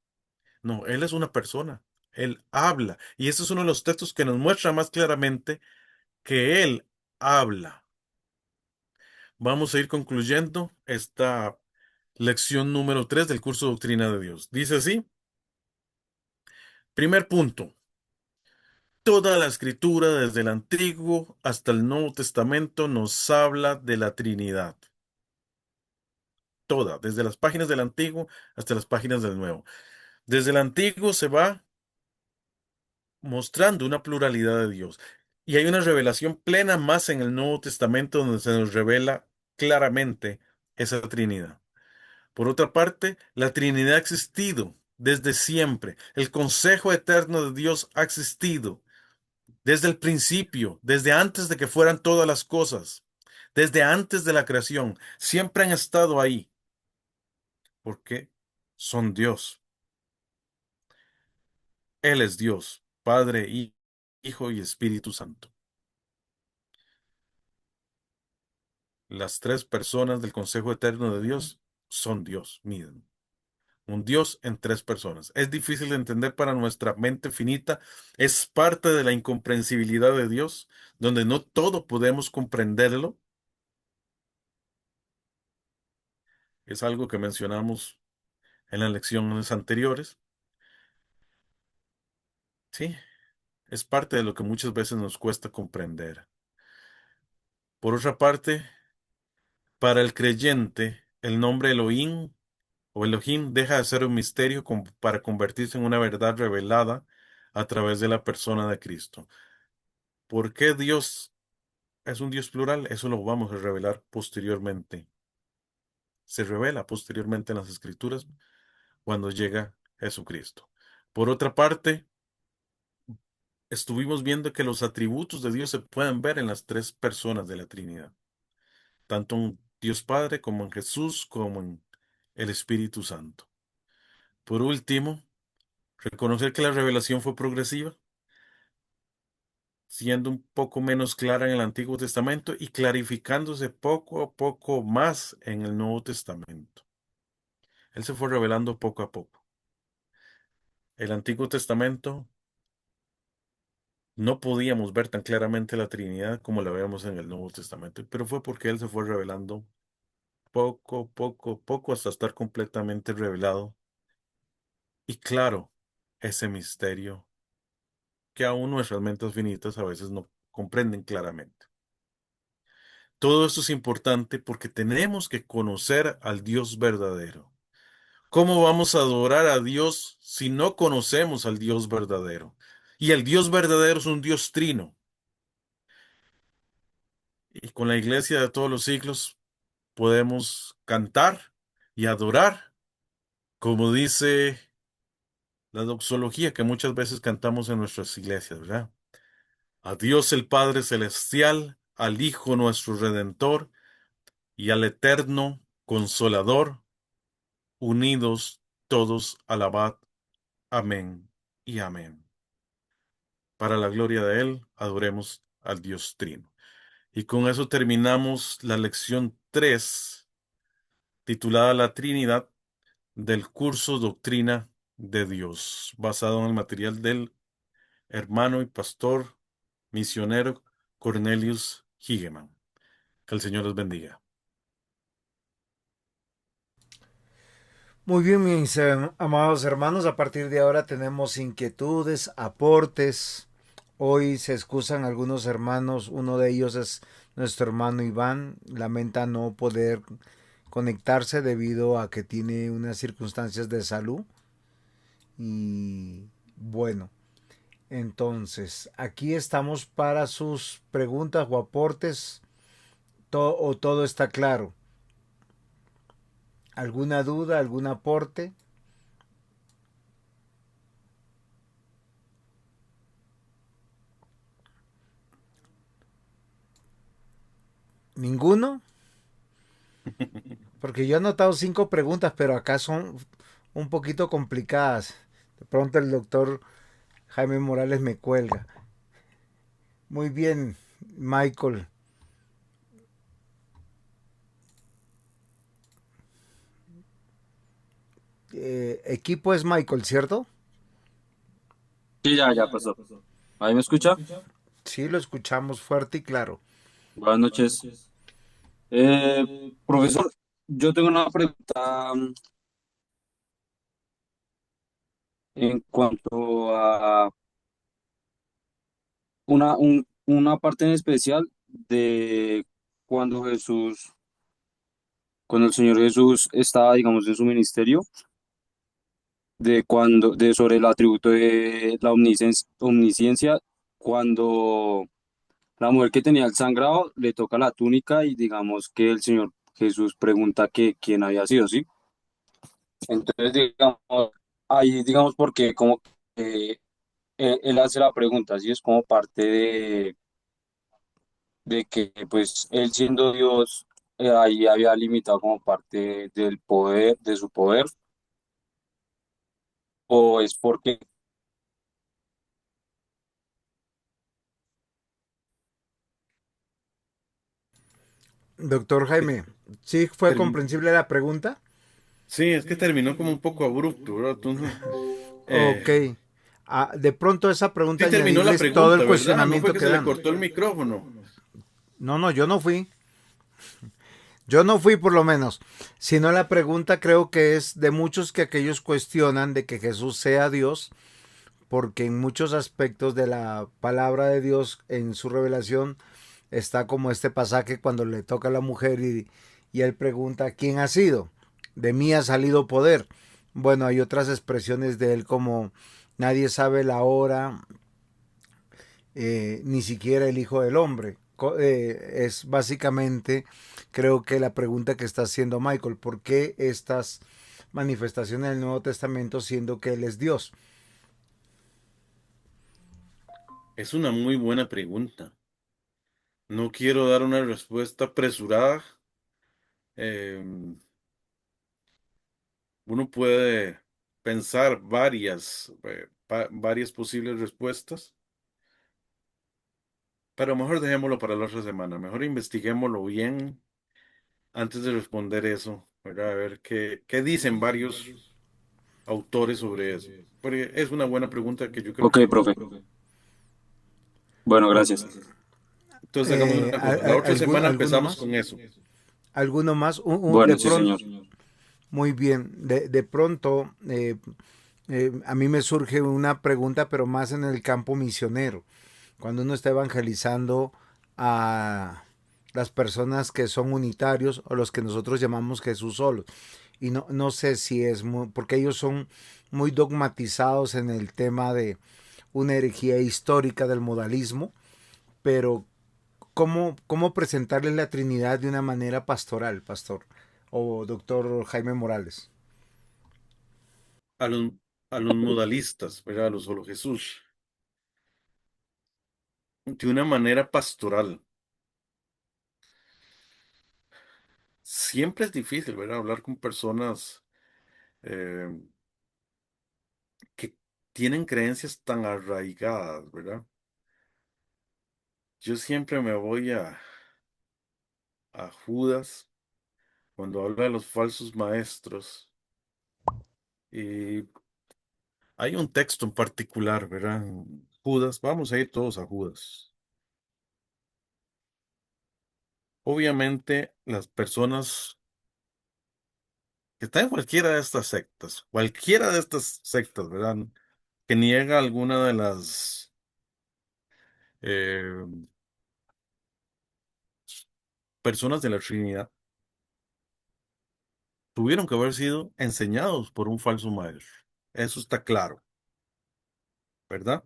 No, Él es una persona. Él habla. Y este es uno de los textos que nos muestra más claramente que Él habla. Vamos a ir concluyendo esta lección número 3 del curso de Doctrina de Dios. Dice así. Primer punto. Toda la escritura, desde el Antiguo hasta el Nuevo Testamento, nos habla de la Trinidad. Toda, desde las páginas del Antiguo hasta las páginas del Nuevo. Desde el Antiguo se va mostrando una pluralidad de Dios. Y hay una revelación plena más en el Nuevo Testamento donde se nos revela claramente esa Trinidad. Por otra parte, la Trinidad ha existido desde siempre. El consejo eterno de Dios ha existido desde el principio, desde antes de que fueran todas las cosas, desde antes de la creación. Siempre han estado ahí porque son Dios. Él es Dios, Padre, Hijo y Espíritu Santo. Las tres personas del Consejo Eterno de Dios son Dios mismo. Un Dios en tres personas. Es difícil de entender para nuestra mente finita. Es parte de la incomprensibilidad de Dios, donde no todo podemos comprenderlo. Es algo que mencionamos en las lecciones anteriores. Sí, es parte de lo que muchas veces nos cuesta comprender. Por otra parte, para el creyente, el nombre Elohim o Elohim deja de ser un misterio para convertirse en una verdad revelada a través de la persona de Cristo. ¿Por qué Dios es un Dios plural? Eso lo vamos a revelar posteriormente. Se revela posteriormente en las Escrituras cuando llega Jesucristo. Por otra parte, estuvimos viendo que los atributos de Dios se pueden ver en las tres personas de la Trinidad, tanto en Dios Padre como en Jesús como en el Espíritu Santo. Por último, reconocer que la revelación fue progresiva, siendo un poco menos clara en el Antiguo Testamento y clarificándose poco a poco más en el Nuevo Testamento. Él se fue revelando poco a poco. El Antiguo Testamento no podíamos ver tan claramente la Trinidad como la vemos en el Nuevo Testamento, pero fue porque Él se fue revelando poco, poco, poco hasta estar completamente revelado y claro ese misterio que aún nuestras mentes finitas a veces no comprenden claramente. Todo esto es importante porque tenemos que conocer al Dios verdadero. ¿Cómo vamos a adorar a Dios si no conocemos al Dios verdadero? Y el Dios verdadero es un Dios trino. Y con la iglesia de todos los siglos podemos cantar y adorar, como dice la doxología que muchas veces cantamos en nuestras iglesias, ¿verdad? A Dios el Padre Celestial, al Hijo nuestro Redentor y al Eterno Consolador, unidos todos alabad. Amén y amén. Para la gloria de Él, adoremos al Dios Trino. Y con eso terminamos la lección 3, titulada La Trinidad, del curso Doctrina de Dios, basado en el material del hermano y pastor misionero Cornelius Higeman. Que el Señor los bendiga. Muy bien, mis amados hermanos, a partir de ahora tenemos inquietudes, aportes. Hoy se excusan algunos hermanos, uno de ellos es nuestro hermano Iván, lamenta no poder conectarse debido a que tiene unas circunstancias de salud. Y bueno, entonces aquí estamos para sus preguntas o aportes, o todo está claro. ¿Alguna duda, algún aporte? ¿Ninguno? Porque yo he anotado 5 preguntas, pero acá son un poquito complicadas. De pronto el doctor Jaime Morales me cuelga. Muy bien, Michael. Equipo es Michael, ¿cierto? Sí, ya pasó. ¿Ahí me escucha? Sí, lo escuchamos fuerte y claro. Buenas noches. Profesor, yo tengo una pregunta en cuanto a una parte en especial de cuando cuando el Señor Jesús estaba, digamos, en su ministerio, de sobre el atributo de la omnisciencia, cuando la mujer que tenía el sangrado le toca la túnica y digamos que el Señor Jesús pregunta que quién había sido, ¿sí? Entonces, digamos, ahí, digamos, porque como que él hace la pregunta, ¿sí? Es como parte de que, pues, él siendo Dios, ahí había limitado como parte del poder, de su poder, o es porque, Doctor Jaime, ¿sí fue Termi- comprensible la pregunta? Sí, es que terminó como un poco abrupto, ¿verdad? Entonces, Ok. eh, Ah, de pronto esa pregunta sí terminó la añadirles todo el pregunta, ¿verdad? No fue cuestionamiento que que se le dan. cortó el micrófono. No, no, yo no fui. Yo no fui por lo menos. Sino la pregunta creo que es de muchos que aquellos cuestionan de que Jesús sea Dios, porque en muchos aspectos de la palabra de Dios en su revelación está como este pasaje cuando le toca a la mujer y él pregunta quién ha sido. De mí ha salido poder. Bueno, hay otras expresiones de él como nadie sabe la hora, ni siquiera el Hijo del Hombre. Es básicamente, creo que la pregunta que está haciendo Michael, ¿por qué estas manifestaciones del Nuevo Testamento siendo que Él es Dios? Es una muy buena pregunta. No quiero dar una respuesta apresurada. Eh, Uno puede pensar varias posibles respuestas, pero mejor dejémoslo para la otra semana. Mejor investiguémoslo bien antes de responder eso, ¿verdad? A ver qué dicen varios autores sobre eso. Porque es una buena pregunta que yo creo ok, que... profe, bueno, O- gracias. Entonces hagamos una cosa. La otra semana ¿Alguno empezamos más? con eso. ¿Alguno más? De Bueno, sí, pronto, señor. muy bien, de pronto a mí me surge una pregunta, pero más en el campo misionero. Cuando uno está evangelizando a las personas que son unitarios o los que nosotros llamamos Jesús solos. Y no, no sé si es muy, porque ellos son muy dogmatizados en el tema de una herejía histórica del modalismo, pero ¿cómo presentarles la Trinidad de una manera pastoral, pastor? O doctor Jaime Morales. A los, a los modalistas, ¿verdad? A los solo Jesús. De una manera pastoral. Siempre es difícil, ¿verdad? Hablar con personas eh, que tienen creencias tan arraigadas, ¿verdad? Yo siempre me voy a Judas cuando habla de los falsos maestros. Y hay un texto en particular, ¿verdad? Judas, vamos a ir todos a Judas. Obviamente, las personas que están en cualquiera de estas sectas, ¿verdad? Que niega alguna de las eh, personas de la Trinidad, tuvieron que haber sido enseñados por un falso maestro. Eso está claro, ¿verdad?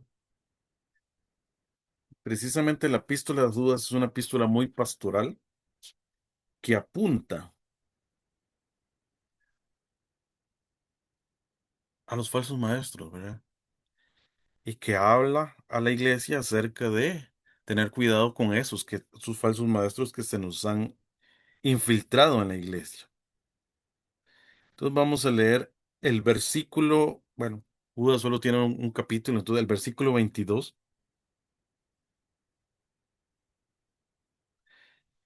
Precisamente la epístola de Judas es una epístola muy pastoral que apunta a los falsos maestros, ¿verdad? Y que habla a la iglesia acerca de tener cuidado con esos falsos maestros que se nos han infiltrado en la iglesia. Entonces vamos a leer el versículo, bueno, Judas solo tiene un capítulo, entonces el versículo 22,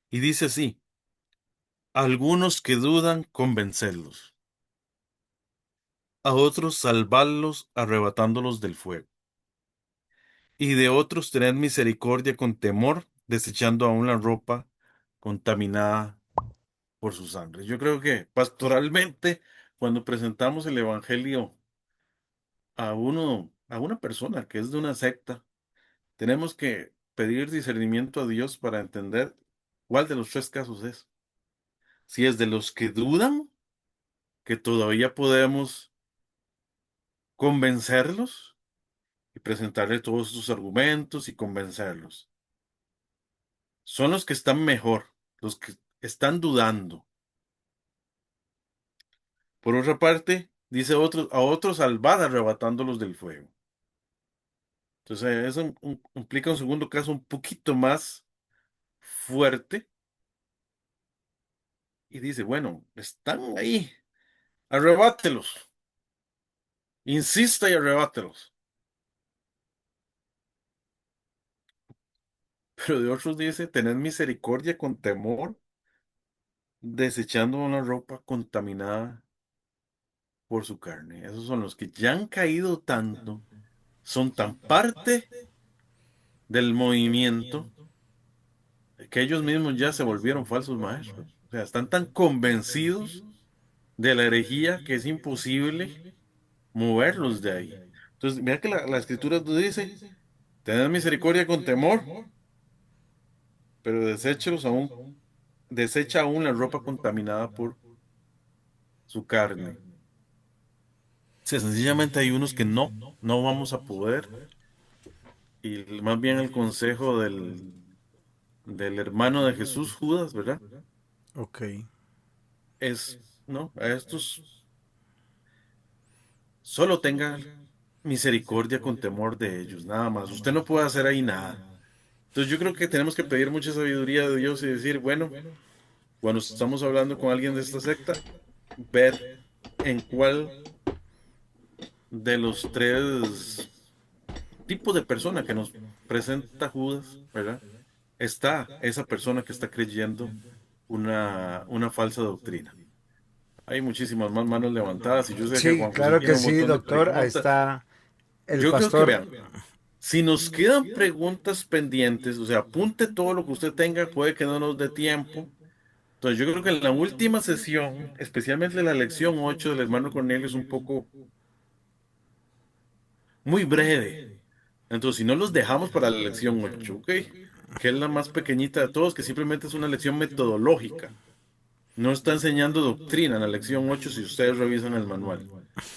y dice así: algunos que dudan, convencerlos; a otros salvarlos, arrebatándolos del fuego; y de otros tener misericordia con temor, desechando aún la ropa contaminada por su sangre. Yo creo que pastoralmente, cuando presentamos el evangelio a una persona que es de una secta, tenemos que pedir discernimiento a Dios para entender cuál de los tres casos es. Si es de los que dudan, que todavía podemos convencerlos y presentarle todos sus argumentos y convencerlos. Son los que están mejor, los que están dudando. Por otra parte, dice otros, a otros salvad arrebatándolos del fuego. Entonces, eso implica un segundo caso un poquito más fuerte y dice, bueno, están ahí, arrebátelos, insista y arrebátelos. Pero de otros dice, tened misericordia con temor, desechando una ropa contaminada por su carne. Esos son los que ya han caído tanto, son tan parte del movimiento que ellos mismos ya se volvieron falsos maestros. O sea, están tan convencidos de la herejía que es imposible moverlos de ahí. Entonces, mira que la escritura nos dice, tened misericordia con temor, pero desecha aún la ropa contaminada por su carne. O sea, sencillamente hay unos que no vamos a poder. Y más bien el consejo del hermano de Jesús, Judas, ¿verdad? Ok. Es, ¿no? A estos solo tenga misericordia con temor de ellos, nada más. Usted no puede hacer ahí nada. Entonces yo creo que tenemos que pedir mucha sabiduría de Dios y decir, bueno, cuando estamos hablando con alguien de esta secta, ver en cuál de los tres tipos de persona que nos presenta Judas, ¿verdad? Está esa persona que está creyendo una falsa doctrina. Hay muchísimas más manos levantadas y yo sé que Sí, Juan José claro que tiene un sí, montón de doctor. Ahí preguntas. está el Yo creo que pastor. vean, si nos quedan preguntas pendientes, o sea, apunte todo lo que usted tenga, puede que no nos dé tiempo. Entonces yo creo que en la última sesión, especialmente la lección 8 del hermano Cornelio, es un poco muy breve. Entonces, si no los dejamos para la lección 8, ¿ok? Que es la más pequeñita de todos, que simplemente es una lección metodológica. No está enseñando doctrina en la lección 8 si ustedes revisan el manual.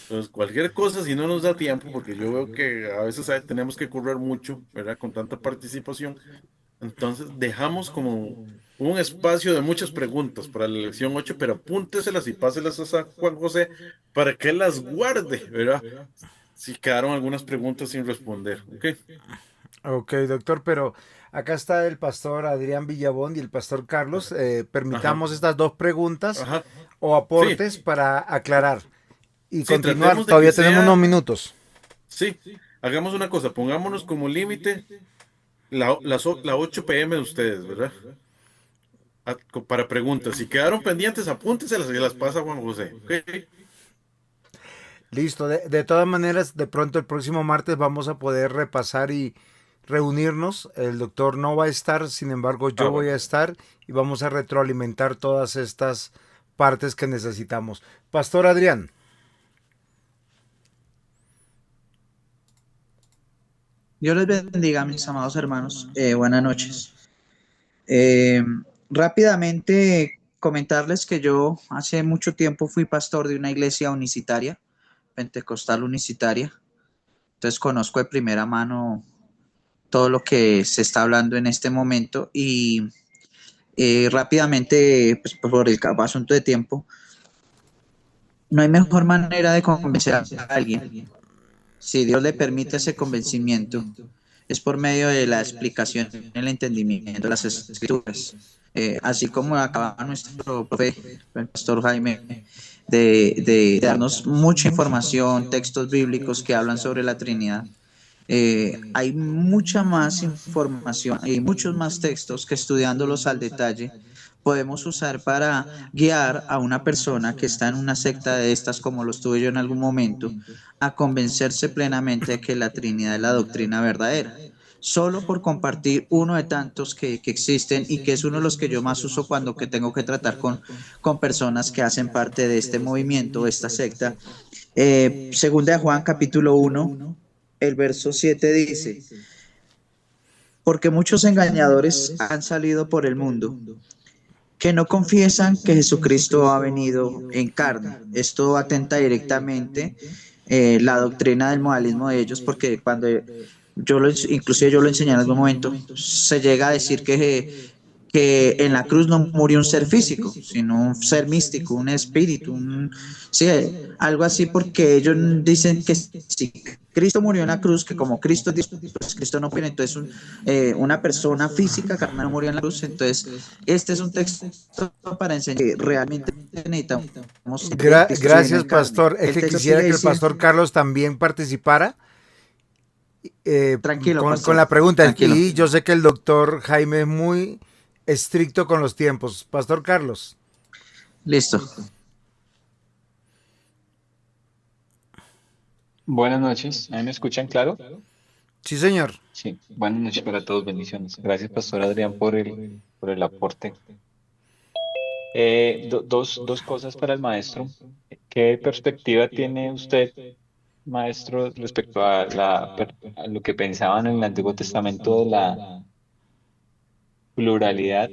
Entonces, cualquier cosa, si no nos da tiempo, porque yo veo que a veces tenemos que correr mucho, ¿verdad? Con tanta participación. Entonces, dejamos como un espacio de muchas preguntas para la lección 8, pero apúnteselas y páselas a San Juan José para que él las guarde, ¿verdad? Si quedaron algunas preguntas sin responder, ¿ok? Ok, doctor, pero acá está el pastor Adrián Villabón y el pastor Carlos. Ajá, Permitamos estas dos preguntas ajá. o Sí, aportes para aclarar y sí, continuar. tratemos de que Todavía tenemos unos sea, minutos. sí, hagamos una cosa, pongámonos como límite la 8 p.m. de ustedes, ¿verdad? Para preguntas. Si quedaron pendientes, apúntenselas y las pasa Juan José, ¿ok? Listo. De todas maneras, de pronto el próximo martes vamos a poder repasar y reunirnos. El doctor no va a estar, sin embargo, yo Ah, voy bueno. a estar y vamos a retroalimentar todas estas partes que necesitamos. Pastor Adrián. Dios les bendiga, mis amados hermanos. Buenas noches. Eh, Rápidamente comentarles que yo hace mucho tiempo fui pastor de una iglesia unicitaria, pentecostal unicitaria. Entonces conozco de primera mano todo lo que se está hablando en este momento y rápidamente, pues, por el asunto de tiempo, no hay mejor manera de convencer a alguien si Dios le permite ese convencimiento es por medio de la explicación y el entendimiento de las escrituras. Así como acaba nuestro profe, el pastor Jaime, de darnos mucha información, textos bíblicos que hablan sobre la Trinidad. Hay mucha más información y muchos más textos que estudiándolos al detalle podemos usar para guiar a una persona que está en una secta de estas, como lo estuve yo en algún momento, a convencerse plenamente de que la Trinidad es la doctrina verdadera. Solo por compartir uno de tantos que existen y que es uno de los que yo más uso cuando que tengo que tratar con personas que hacen parte de este movimiento, esta secta. Segunda de Juan capítulo 1, el verso 7 dice, porque muchos engañadores han salido por el mundo que no confiesan que Jesucristo ha venido en carne. Esto atenta directamente la doctrina del modalismo de ellos, porque cuando inclusive yo lo enseñé en algún momento, se llega a decir que en la cruz no murió un ser físico, sino un ser místico, un espíritu, sí, algo así, porque ellos dicen que si Cristo murió en la cruz, que como Cristo es Dios, pues Cristo no murió, entonces una persona física carnal murió en la cruz. Entonces este es un texto para enseñar que realmente necesitamos que Cristo se vino Gracias, en carne. pastor. Es El que texto quisiera sigue que el diciendo, pastor Carlos también participara tranquilo, con pastor, la pregunta. tranquilo. Y yo sé que el doctor Jaime es muy estricto con los tiempos. Pastor Carlos. Listo. Buenas noches, ¿ahí me escuchan claro? Sí, señor. Sí, buenas noches para todos, bendiciones. Gracias, Pastor Adrián, por el aporte. Dos cosas para el maestro. ¿Qué perspectiva tiene usted, maestro, respecto a, a lo que pensaban en el Antiguo Testamento de la pluralidad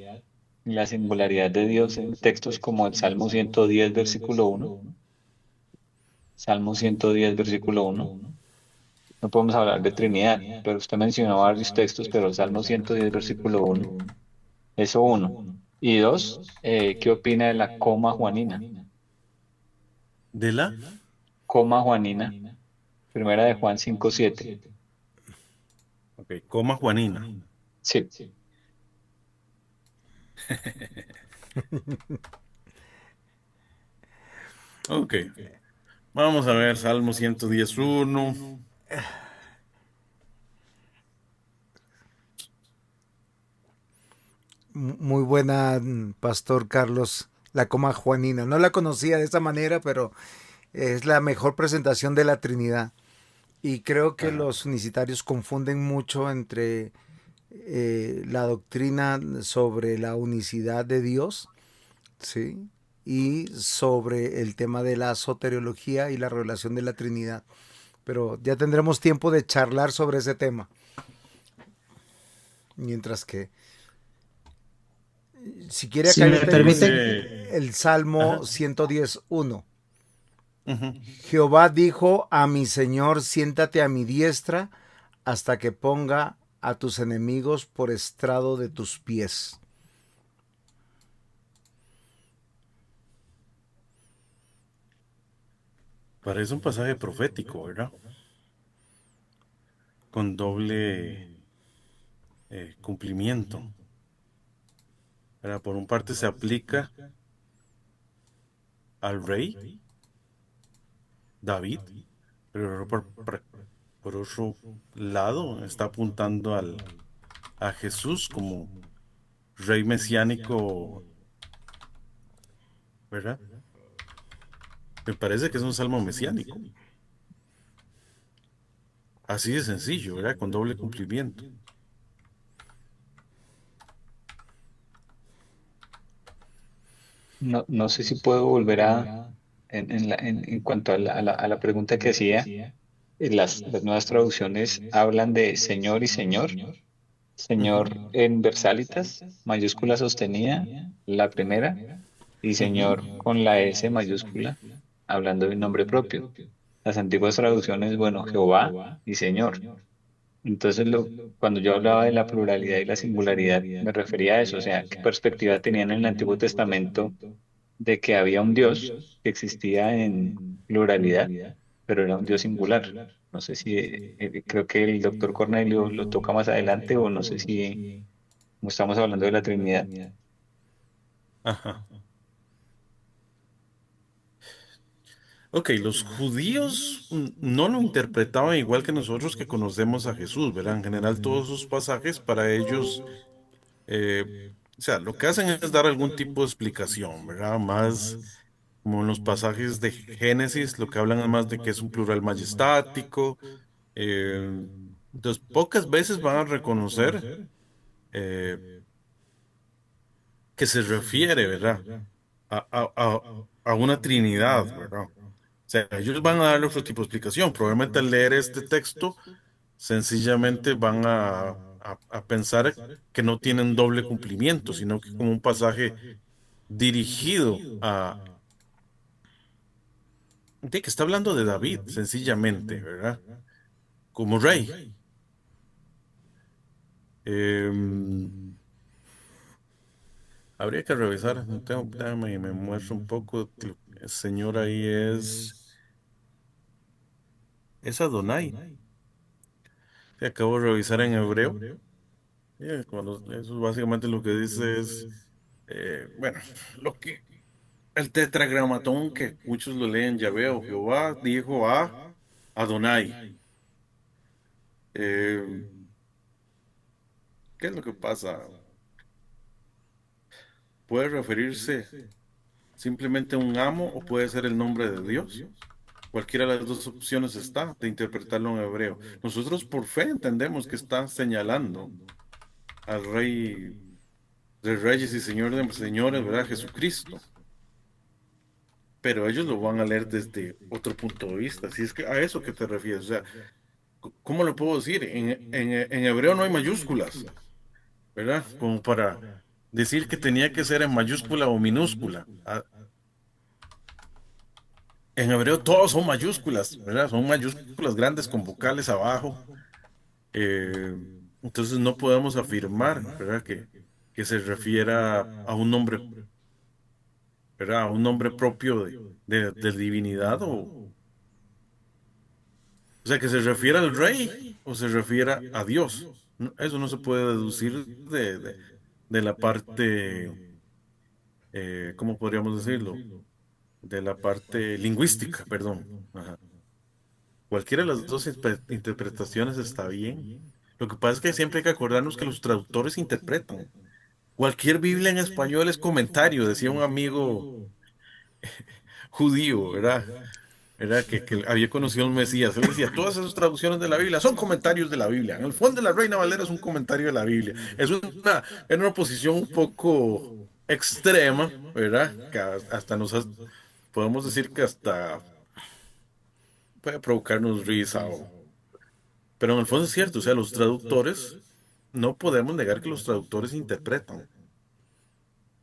y la singularidad de Dios en textos como el Salmo 110, versículo 1? Salmo 110, versículo 1. No podemos hablar de Trinidad, pero usted mencionó varios textos, pero el Salmo 110, versículo 1, eso uno. Y dos, ¿qué opina de la coma juanina? ¿De la? Coma juanina, primera de Juan 5:7. Ok, coma Juanina. Sí, Ok, vamos a ver Salmo 111. Muy buena, pastor Carlos. La coma Juanina. No la conocía de esa manera, pero es la mejor presentación de la Trinidad. Y creo que Ajá. los unicitarios confunden mucho entre la doctrina sobre la unicidad de Dios, ¿sí? Y sobre el tema de la soteriología y la revelación de la Trinidad. Pero ya tendremos tiempo de charlar sobre ese tema. Mientras que, si quiere, Si acá me yo tengo permite, el Salmo Ajá. 110:1. Ujú. Jehová dijo a mi Señor, siéntate a mi diestra hasta que ponga a tus enemigos por estrado de tus pies. Parece un pasaje profético, ¿verdad? Con doble cumplimiento. ¿Verdad? Por un parte se aplica al rey David, pero por otro lado está apuntando a Jesús como rey mesiánico, ¿verdad? Me parece que es un salmo mesiánico. Así de sencillo, ¿verdad? Con doble cumplimiento. no sé si puedo volver en cuanto a a la pregunta que hacía. Las nuevas traducciones hablan de Señor y Señor. Ujú, Señor en versalitas, mayúscula sostenida, la primera, y ujú. Señor con la S mayúscula, hablando de un nombre propio. Las antiguas traducciones, bueno, Jehová y Señor. Entonces, cuando yo hablaba de la pluralidad y la singularidad, me refería a eso, o sea, qué perspectiva tenían en el Antiguo Testamento de que había un Dios que existía en pluralidad, pero era un Dios singular. No sé si, creo que el doctor Cornelio lo toca más adelante o no sé si como estamos hablando de la Trinidad. Ajá. Ok, los judíos no lo interpretaban igual que nosotros que conocemos a Jesús, ¿verdad? En general, todos sus pasajes para ellos, eh, o sea, lo que hacen es dar algún tipo de explicación, ¿verdad? Más como en los pasajes de Génesis, lo que hablan es más de que es un plural majestático. eh, entonces, pocas veces van a reconocer eh, que se refiere, ¿verdad? A una Trinidad, ¿verdad? O sea, ellos van a darle otro tipo de explicación. Probablemente al leer este texto, sencillamente van a pensar que no tienen doble cumplimiento, sino que como un pasaje dirigido de que está hablando de David, sencillamente, ¿verdad? Como rey. Em, Habría que revisar, no tengo, déjame y me muestro un poco. El señor ahí es Adonai. Que acabo de revisar en hebreo. Eso básicamente lo que dice es, bueno, lo que el tetragramatón que muchos lo leen, Yahvé o Jehová, dijo a Adonai. Eh, ¿Qué es lo que pasa? Puede referirse simplemente a un amo o puede ser el nombre de Dios. Cualquiera de las dos opciones está de interpretarlo en hebreo. Nosotros por fe entendemos que está señalando al Rey de Reyes y Señor de Señores, ¿verdad? Jesucristo. Pero ellos lo van a leer desde otro punto de vista. Si es que a eso que te refieres, o sea, ¿cómo lo puedo decir? En hebreo no hay mayúsculas, ¿verdad? Como para decir que tenía que ser en mayúscula o minúscula. En hebreo todos son mayúsculas, ¿verdad? Son mayúsculas grandes con vocales abajo. Eh, entonces no podemos afirmar, ¿verdad? Que se refiera a un nombre, ¿verdad? A un nombre propio de divinidad o sea, que se refiera al rey o se refiera a Dios. Eso no se puede deducir de la parte, ¿cómo podríamos decirlo? De la parte lingüística, perdón. Ajá. Cualquiera de las dos interpretaciones está bien. Lo que pasa es que siempre hay que acordarnos que los traductores interpretan. Cualquier Biblia en español es comentario, decía un amigo judío, ¿verdad? Era que había conocido al Mesías. Él decía, todas esas traducciones de la Biblia son comentarios de la Biblia. En el fondo de la Reina Valera es un comentario de la Biblia. Es una posición un poco extrema, ¿verdad? Que hasta podemos decir que hasta puede provocarnos risa. Pero en el fondo es cierto, o sea, los traductores, no podemos negar que los traductores interpretan.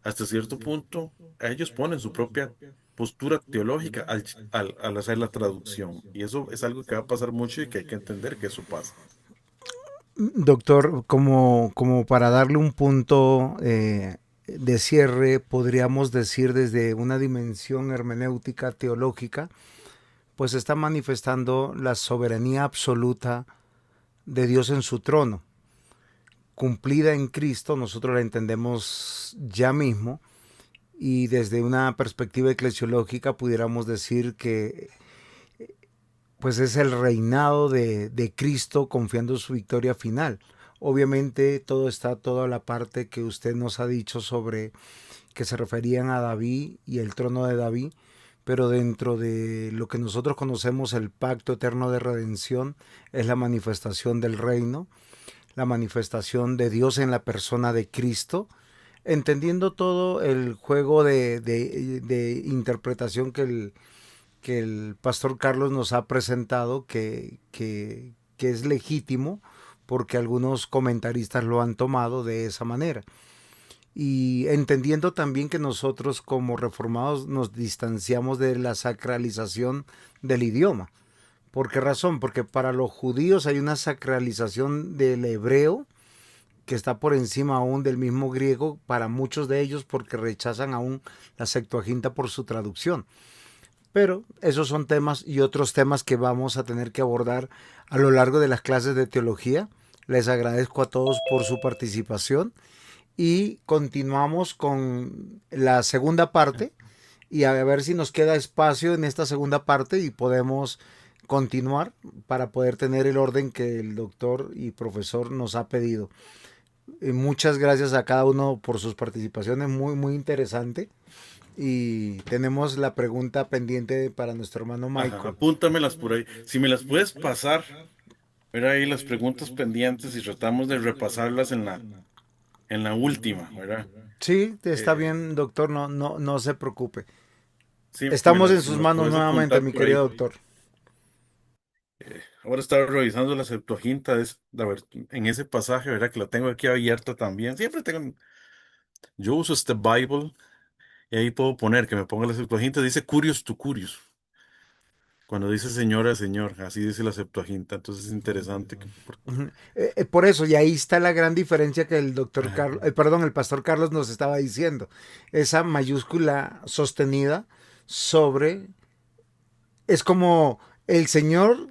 Hasta cierto punto, ellos ponen su propia postura teológica al hacer la traducción. Y eso es algo que va a pasar mucho y que hay que entender que eso pasa. Doctor, como para darle un punto de cierre, podríamos decir desde una dimensión hermenéutica teológica, pues está manifestando la soberanía absoluta de Dios en su trono, cumplida en Cristo, nosotros la entendemos ya mismo, y desde una perspectiva eclesiológica pudiéramos decir que pues es el reinado de Cristo confiando su victoria final. Obviamente toda la parte que usted nos ha dicho sobre que se referían a David y el trono de David, pero dentro de lo que nosotros conocemos el pacto eterno de redención es la manifestación del reino, la manifestación de Dios en la persona de Cristo, entendiendo todo el juego de interpretación que el pastor Carlos nos ha presentado, que es legítimo, porque algunos comentaristas lo han tomado de esa manera. Y entendiendo también que nosotros como reformados nos distanciamos de la sacralización del idioma. ¿Por qué razón? Porque para los judíos hay una sacralización del hebreo que está por encima aún del mismo griego para muchos de ellos porque rechazan aún la Septuaginta por su traducción. Pero esos son temas y otros temas que vamos a tener que abordar a lo largo de las clases de teología. Les agradezco a todos por su participación y continuamos con la segunda parte y a ver si nos queda espacio en esta segunda parte y podemos continuar para poder tener el orden que el doctor y profesor nos ha pedido. Muchas gracias a cada uno por sus participaciones, muy interesante. Y tenemos la pregunta pendiente para nuestro hermano Ajá, Michael. apúntamelas por ahí. Si me las puedes pasar, ver ahí las preguntas pendientes y tratamos de repasarlas en la última, ¿verdad? Sí, está Eh, bien, doctor, no se preocupe. sí, Estamos en si me sus las manos puedes nuevamente, apuntar mi por querido ahí. doctor. Ahora estaba revisando la Septuaginta, a ver, en ese pasaje, ¿verdad? Que la tengo aquí abierta también. Siempre tengo, yo uso este Bible y ahí puedo poner que me ponga la Septuaginta, dice Curios tu Curios. Cuando dice señora, señor, así dice la Septuaginta. Entonces es interesante. Por eso, y ahí está la gran diferencia que el doctor Ajá. Carlos, perdón, el pastor Carlos nos estaba diciendo. Esa mayúscula sostenida sobre, es como el Señor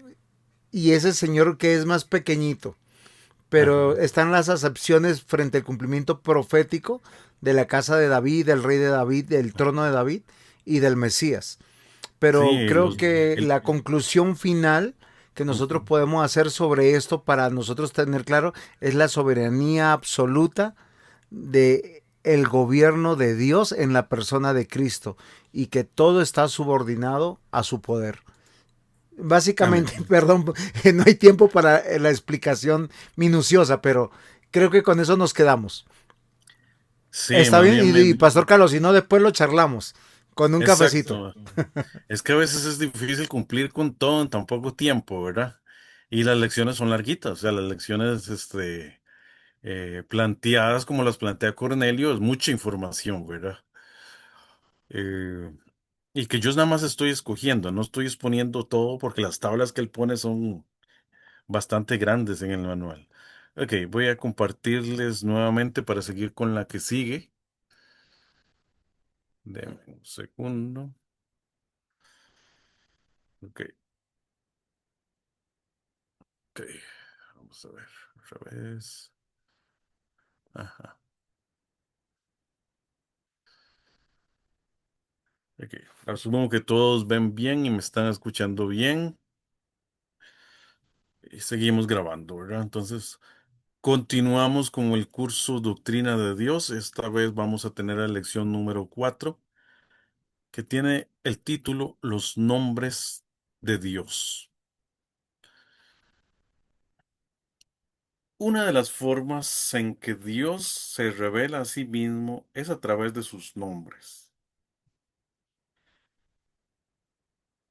y ese Señor que es más pequeñito, pero Ajá. están las acepciones frente al cumplimiento profético de la casa de David, del rey de David, del trono de David y del Mesías. Pero Sí, creo que la conclusión final que nosotros ujú. podemos hacer sobre esto para nosotros tener claro es la soberanía absoluta de el gobierno de Dios en la persona de Cristo y que todo está subordinado a su poder. Básicamente, Amén. perdón, no hay tiempo para la explicación minuciosa, pero creo que con eso nos quedamos. Sí, Está más bien, bien y Pastor Carlos, si no, después lo charlamos con un cafecito. exacto. Es que a veces es difícil cumplir con todo en tan poco tiempo, ¿verdad? Y las lecciones son larguitas, o sea, las lecciones, planteadas como las plantea Cornelio, es mucha información, ¿verdad? Eh, y que yo nada más estoy escogiendo, no estoy exponiendo todo porque las tablas que él pone son bastante grandes en el manual. Ok, voy a compartirles nuevamente para seguir con la que sigue. Deme un segundo. Ok, ok. Vamos a ver otra vez. Ajá. Ok. Asumo que todos ven bien y me están escuchando bien. Y seguimos grabando, ¿verdad? Entonces, continuamos con el curso Doctrina de Dios. Esta vez vamos a tener la lección número 4, que tiene el título Los nombres de Dios. Una de las formas en que Dios se revela a sí mismo es a través de sus nombres.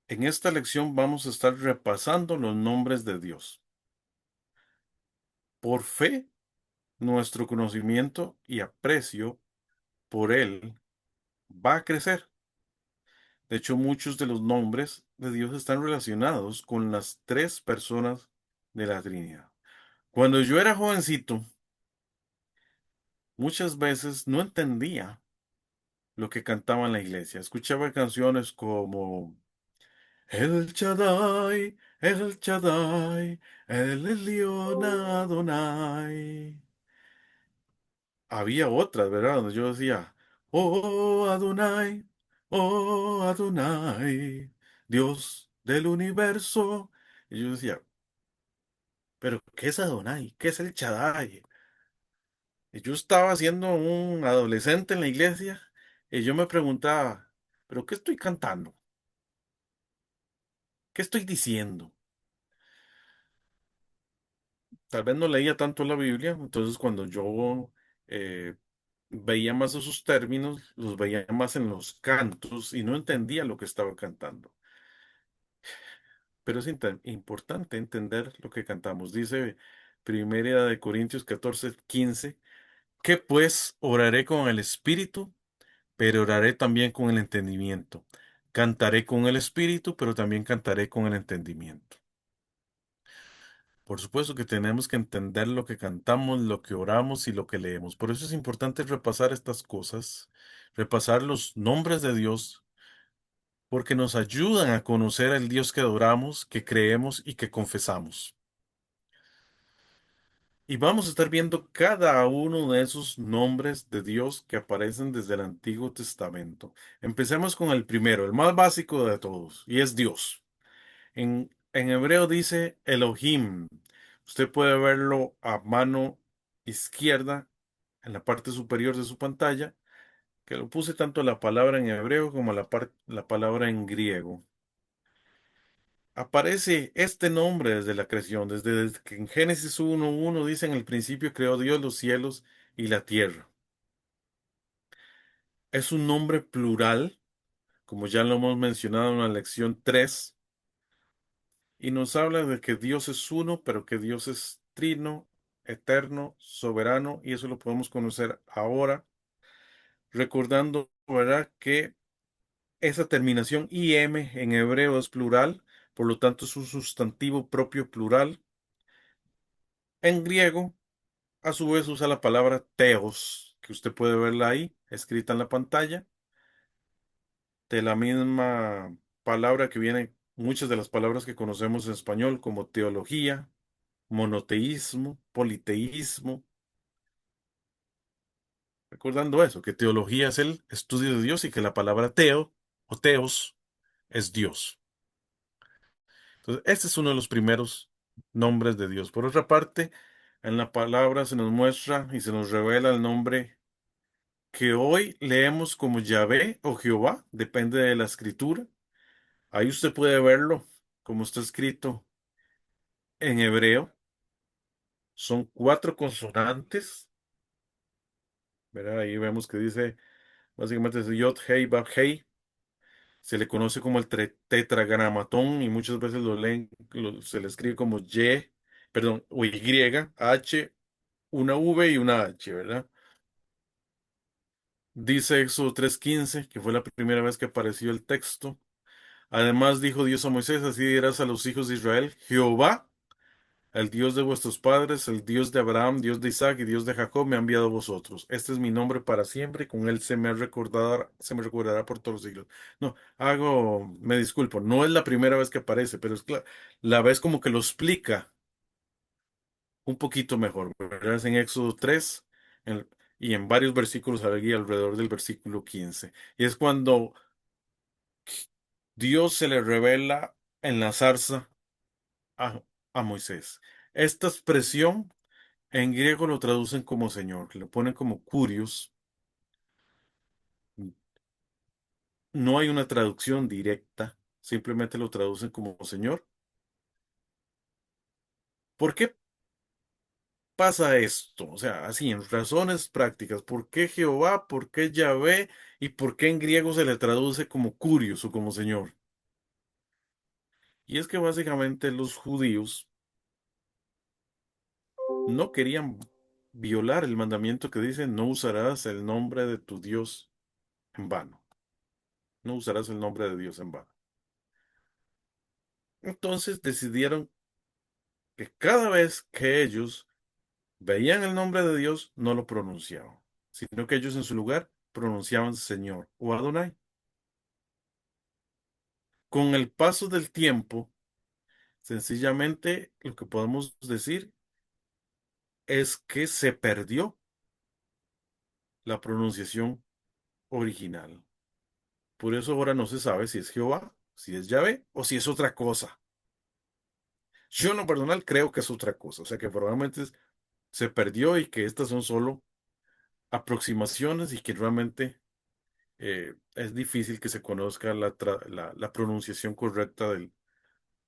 En esta lección vamos a estar repasando los nombres de Dios. Por fe, nuestro conocimiento y aprecio por Él va a crecer. De hecho, muchos de los nombres de Dios están relacionados con las tres personas de la Trinidad. Cuando yo era jovencito, muchas veces no entendía lo que cantaba en la iglesia. Escuchaba canciones como El Shaddai, El Shaddai, El Elyon Adonai. Había otras, ¿verdad? Donde yo decía, Oh Adonai, Dios del universo. Y yo decía, ¿pero qué es Adonai? ¿Qué es el Shaddai? Y yo estaba siendo un adolescente en la iglesia y yo me preguntaba, ¿pero qué estoy cantando? ¿Qué estoy diciendo? Tal vez no leía tanto la Biblia, entonces cuando yo eh, veía más esos términos, los veía más en los cantos y no entendía lo que estaba cantando. Pero es importante entender lo que cantamos. Dice Primera de Corintios 14:15, que pues oraré con el espíritu, pero oraré también con el entendimiento. Cantaré con el espíritu, pero también cantaré con el entendimiento. Por supuesto que tenemos que entender lo que cantamos, lo que oramos y lo que leemos. Por eso es importante repasar estas cosas, repasar los nombres de Dios porque nos ayudan a conocer al Dios que adoramos, que creemos y que confesamos. Y vamos a estar viendo cada uno de esos nombres de Dios que aparecen desde el Antiguo Testamento. Empecemos con el primero, el más básico de todos, y es Dios. En hebreo dice Elohim. Usted puede verlo a mano izquierda en la parte superior de su pantalla, que lo puse tanto la palabra en hebreo como la palabra en griego. Aparece este nombre desde la creación, desde que en Génesis 1:1 dice: en el principio creó Dios los cielos y la tierra. Es un nombre plural, como ya lo hemos mencionado en la lección 3, y nos habla de que Dios es uno, pero que Dios es trino, eterno, soberano, y eso lo podemos conocer ahora, recordando, ¿verdad?, que esa terminación im en hebreo es plural, por lo tanto es un sustantivo propio plural. En griego, a su vez, usa la palabra teos, que usted puede verla ahí, escrita en la pantalla, de la misma palabra que viene muchas de las palabras que conocemos en español, como teología, monoteísmo, politeísmo. Recordando eso, que teología es el estudio de Dios y que la palabra teo o teos es Dios. Entonces, este es uno de los primeros nombres de Dios. Por otra parte, en la palabra se nos muestra y se nos revela el nombre que hoy leemos como Yahvé o Jehová, depende de la escritura. Ahí usted puede verlo, como está escrito en hebreo. Son 4 consonantes, ¿verdad? Ahí vemos que dice, básicamente es Yod, Hei, Vav, Hei. Se le conoce como el tetragramatón y muchas veces lo leen, se le escribe como Y, perdón, o Y, H, una V y una H, ¿verdad? Dice Éxodo 3:15, que fue la primera vez que apareció el texto. Además dijo Dios a Moisés: así dirás a los hijos de Israel: Jehová, el Dios de vuestros padres, el Dios de Abraham, Dios de Isaac y Dios de Jacob, me ha enviado a vosotros. Este es mi nombre para siempre, y con él se me recordará por todos los siglos. No, me disculpo, no es la primera vez que aparece, pero es la vez como que lo explica un poquito mejor, ¿verdad? Es en Éxodo 3 en- y en varios versículos aquí alrededor del versículo 15. Y es cuando Dios se le revela en la zarza a, a Moisés. Esta expresión en griego lo traducen como Señor, lo ponen como Curios. No hay una traducción directa, simplemente lo traducen como Señor. ¿Por qué pasa esto? O sea, así, en razones prácticas, ¿por qué Jehová, por qué Yahvé y por qué en griego se le traduce como Curios o como Señor? Y es que básicamente los judíos no querían violar el mandamiento que dice: no usarás el nombre de tu Dios en vano. No usarás el nombre de Dios en vano. Entonces decidieron que cada vez que ellos veían el nombre de Dios, no lo pronunciaban, sino que ellos en su lugar pronunciaban Señor o Adonai. Con el paso del tiempo, sencillamente lo que podemos decir es que se perdió la pronunciación original. Por eso ahora no se sabe si es Jehová, si es Yahvé o si es otra cosa. Yo en lo personal creo que es otra cosa, o sea que probablemente se perdió y que estas son solo aproximaciones y que realmente es difícil que se conozca la pronunciación correcta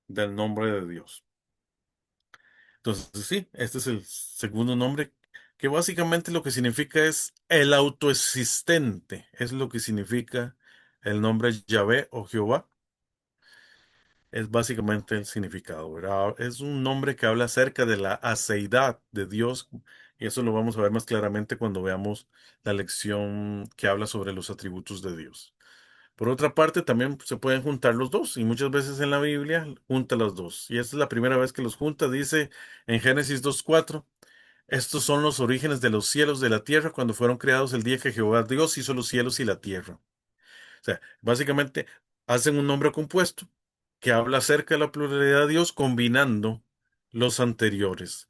del nombre de Dios. Entonces, sí, este es el segundo nombre, que básicamente lo que significa es el autoexistente, es lo que significa el nombre Yahvé o Jehová. Es básicamente el significado, ¿verdad? Es un nombre que habla acerca de la aceidad de Dios, y eso lo vamos a ver más claramente cuando veamos la lección que habla sobre los atributos de Dios. Por otra parte, también se pueden juntar los dos, y muchas veces en la Biblia junta los dos. Y esta es la primera vez que los junta, dice en Génesis 2:4: estos son los orígenes de los cielos de la tierra cuando fueron creados el día que Jehová Dios hizo los cielos y la tierra. O sea, básicamente hacen un nombre compuesto que habla acerca de la pluralidad de Dios combinando los anteriores.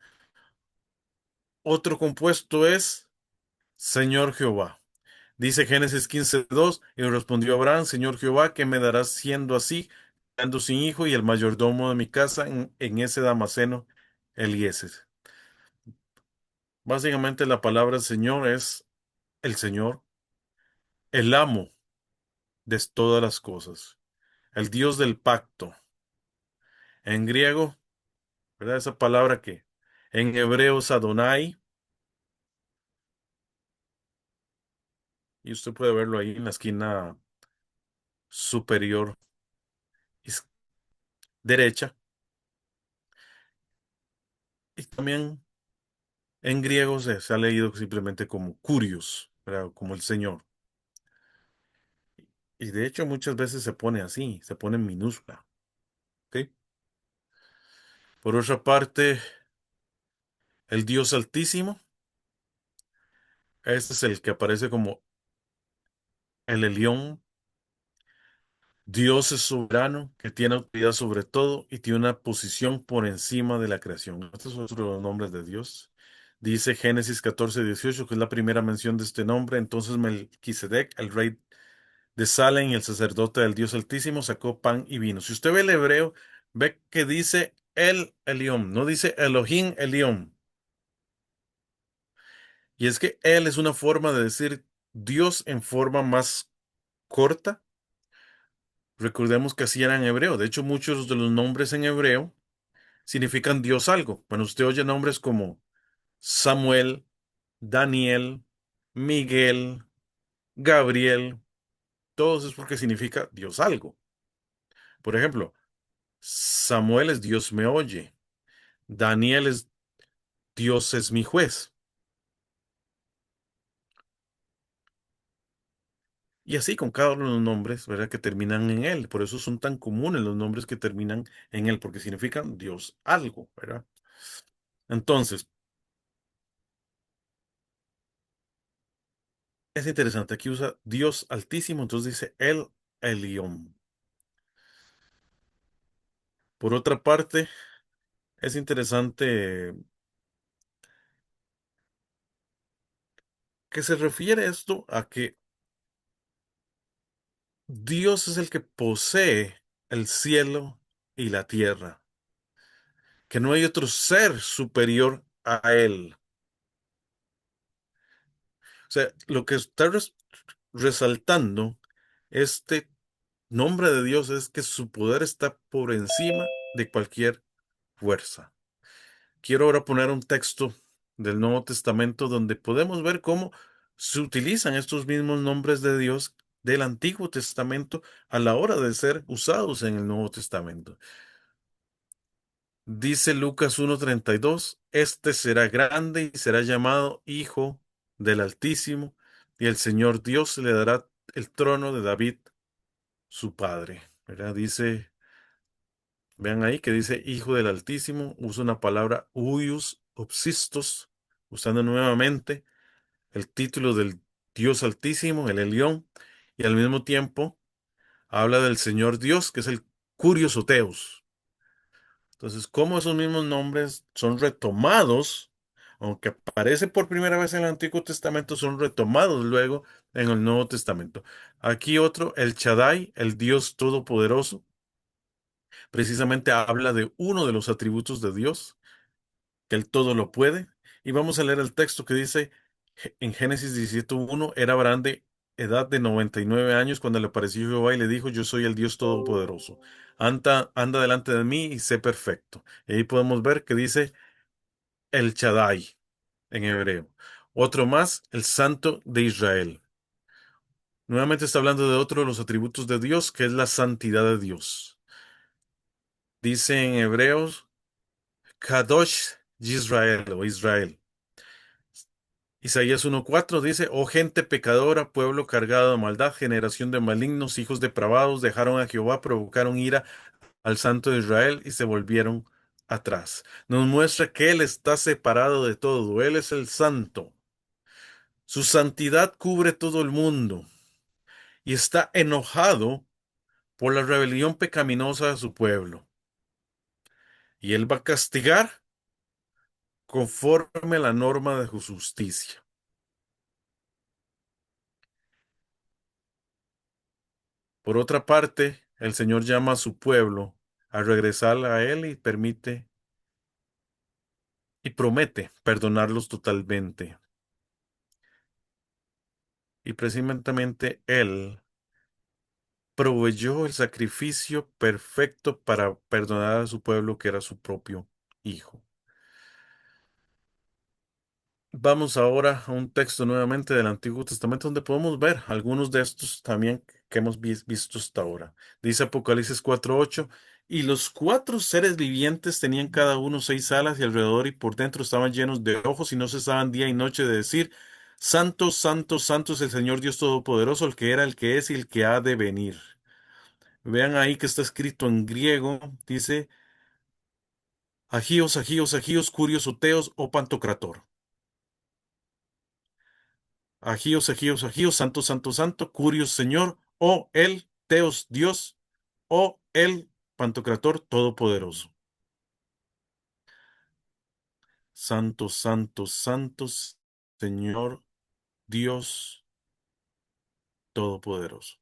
Otro compuesto es Señor Jehová. Dice Génesis 15:2, y respondió Abraham, Señor Jehová, ¿qué me darás siendo así, quedando sin hijo y el mayordomo de mi casa en ese Damaseno, Eliezer? Básicamente la palabra Señor es el Señor, el amo de todas las cosas, el Dios del pacto. En griego, ¿verdad? Esa palabra que en hebreo es Adonai, y usted puede verlo ahí en la esquina superior is- derecha, y también en griego se ha leído simplemente como Curios, ¿verdad? Como el Señor. Y de hecho muchas veces se pone así, se pone en minúscula. ¿Ok? Por otra parte, el Dios Altísimo, este es el que aparece como el Elión. Dios es soberano, que tiene autoridad sobre todo y tiene una posición por encima de la creación. Estos son otro de los nombres de Dios. Dice Génesis 14:18, que es la primera mención de este nombre. Entonces Melquisedec, el rey de Salem y el sacerdote del Dios Altísimo, sacó pan y vino. Si usted ve el hebreo, ve que dice el Elión, no dice Elohim Elión. Y es que él es una forma de decir Dios en forma más corta. Recordemos que así era en hebreo. De hecho, muchos de los nombres en hebreo significan Dios algo. Cuando usted oye nombres como Samuel, Daniel, Miguel, Gabriel, todos es porque significa Dios algo. Por ejemplo, Samuel es Dios me oye. Daniel es Dios es mi juez. Y así con cada uno de los nombres, ¿verdad? Que terminan en él. Por eso son tan comunes los nombres que terminan en él, porque significan Dios algo, ¿verdad? Entonces, es interesante. Aquí usa Dios Altísimo, entonces dice el Elión. Por otra parte, es interesante que se refiere esto a que Dios es el que posee el cielo y la tierra, que no hay otro ser superior a él. O sea, lo que está resaltando este nombre de Dios es que su poder está por encima de cualquier fuerza. Quiero ahora poner un texto del Nuevo Testamento donde podemos ver cómo se utilizan estos mismos nombres de Dios del Antiguo Testamento a la hora de ser usados en el Nuevo Testamento. Dice Lucas 1:32, este será grande y será llamado Hijo del Altísimo, y el Señor Dios le dará el trono de David, su padre. ¿Verdad? Dice, vean ahí que dice Hijo del Altísimo, usa una palabra huios, obsistos, usando nuevamente el título del Dios Altísimo, el Elión, y al mismo tiempo habla del Señor Dios, que es el Curios o Teos. Entonces, cómo esos mismos nombres son retomados, aunque aparecen por primera vez en el Antiguo Testamento, son retomados luego en el Nuevo Testamento. Aquí otro, el Shaddai, el Dios Todopoderoso, precisamente habla de uno de los atributos de Dios, que él todo lo puede. Y vamos a leer el texto que dice en Génesis 17:1, era Abraham de edad de 99 años cuando le apareció Jehová y le dijo, yo soy el Dios Todopoderoso. Anda delante de mí y sé perfecto. Y ahí podemos ver que dice el Shaddai en hebreo. Otro más, el Santo de Israel. Nuevamente está hablando de otro de los atributos de Dios, que es la santidad de Dios. Dice en Hebreos, Kadosh Yisrael o Israel. Isaías 1:4 dice, oh gente pecadora, pueblo cargado de maldad, generación de malignos, hijos depravados, dejaron a Jehová, provocaron ira al Santo de Israel y se volvieron atrás. Nos muestra que Él está separado de todo, Él es el santo. Su santidad cubre todo el mundo y está enojado por la rebelión pecaminosa de su pueblo. Y él va a castigar conforme a la norma de su justicia. Por otra parte, el Señor llama a su pueblo a regresar a Él y permite y promete perdonarlos totalmente. Y precisamente Él proveyó el sacrificio perfecto para perdonar a su pueblo, que era su propio Hijo. Vamos ahora a un texto nuevamente del Antiguo Testamento donde podemos ver algunos de estos también que hemos visto hasta ahora. Dice Apocalipsis 4:8, y los cuatro seres vivientes tenían cada uno 6 alas y alrededor y por dentro estaban llenos de ojos y no cesaban día y noche de decir, Santo, Santo, Santo es el Señor Dios Todopoderoso, el que era, el que es y el que ha de venir. Vean ahí que está escrito en griego, dice, Agíos, Agíos, Agíos, Curios, Oteos o Pantocrator. Agíos, Agíos, Agíos, Santo, Santo, Santo, Curios, Señor, o el Teos, Dios, o el Pantocrator Todopoderoso. Santo, Santo, Santo, Señor, Dios Todopoderoso.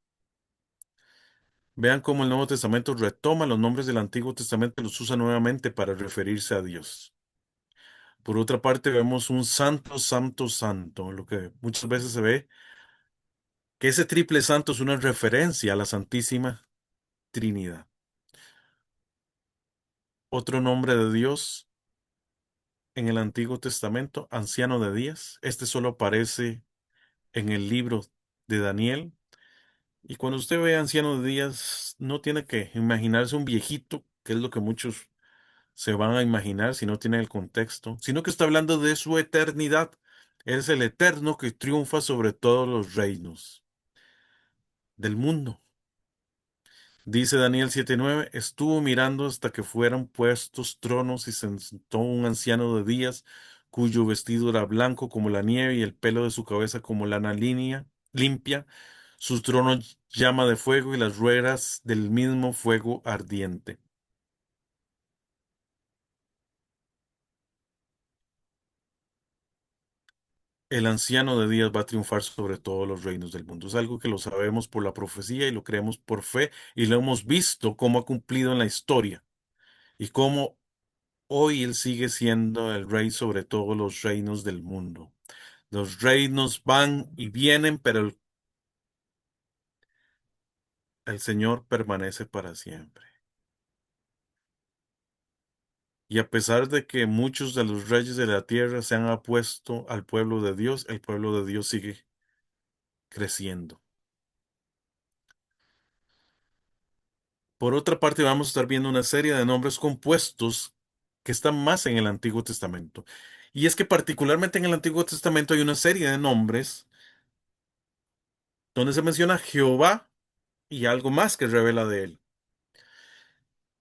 Vean cómo el Nuevo Testamento retoma los nombres del Antiguo Testamento y los usa nuevamente para referirse a Dios. Por otra parte, vemos un santo, santo, santo, lo que muchas veces se ve que ese triple santo es una referencia a la Santísima Trinidad. Otro nombre de Dios en el Antiguo Testamento, anciano de días. Este solo aparece en el libro de Daniel. Y cuando usted ve anciano de días, no tiene que imaginarse un viejito, que es lo que muchos se van a imaginar si no tienen el contexto, sino que está hablando de su eternidad. Él es el eterno que triunfa sobre todos los reinos del mundo. Dice Daniel 7:9, estuvo mirando hasta que fueran puestos tronos y se sentó un anciano de días, cuyo vestido era blanco como la nieve y el pelo de su cabeza como lana limpia, sus tronos llama de fuego y las ruedas del mismo fuego ardiente. El anciano de días va a triunfar sobre todos los reinos del mundo. Es algo que lo sabemos por la profecía y lo creemos por fe y lo hemos visto cómo ha cumplido en la historia y cómo hoy él sigue siendo el rey sobre todos los reinos del mundo. Los reinos van y vienen, pero el Señor permanece para siempre. Y a pesar de que muchos de los reyes de la tierra se han opuesto al pueblo de Dios, el pueblo de Dios sigue creciendo. Por otra parte, vamos a estar viendo una serie de nombres compuestos que están más en el Antiguo Testamento. Y es que particularmente en el Antiguo Testamento hay una serie de nombres donde se menciona Jehová y algo más que revela de él.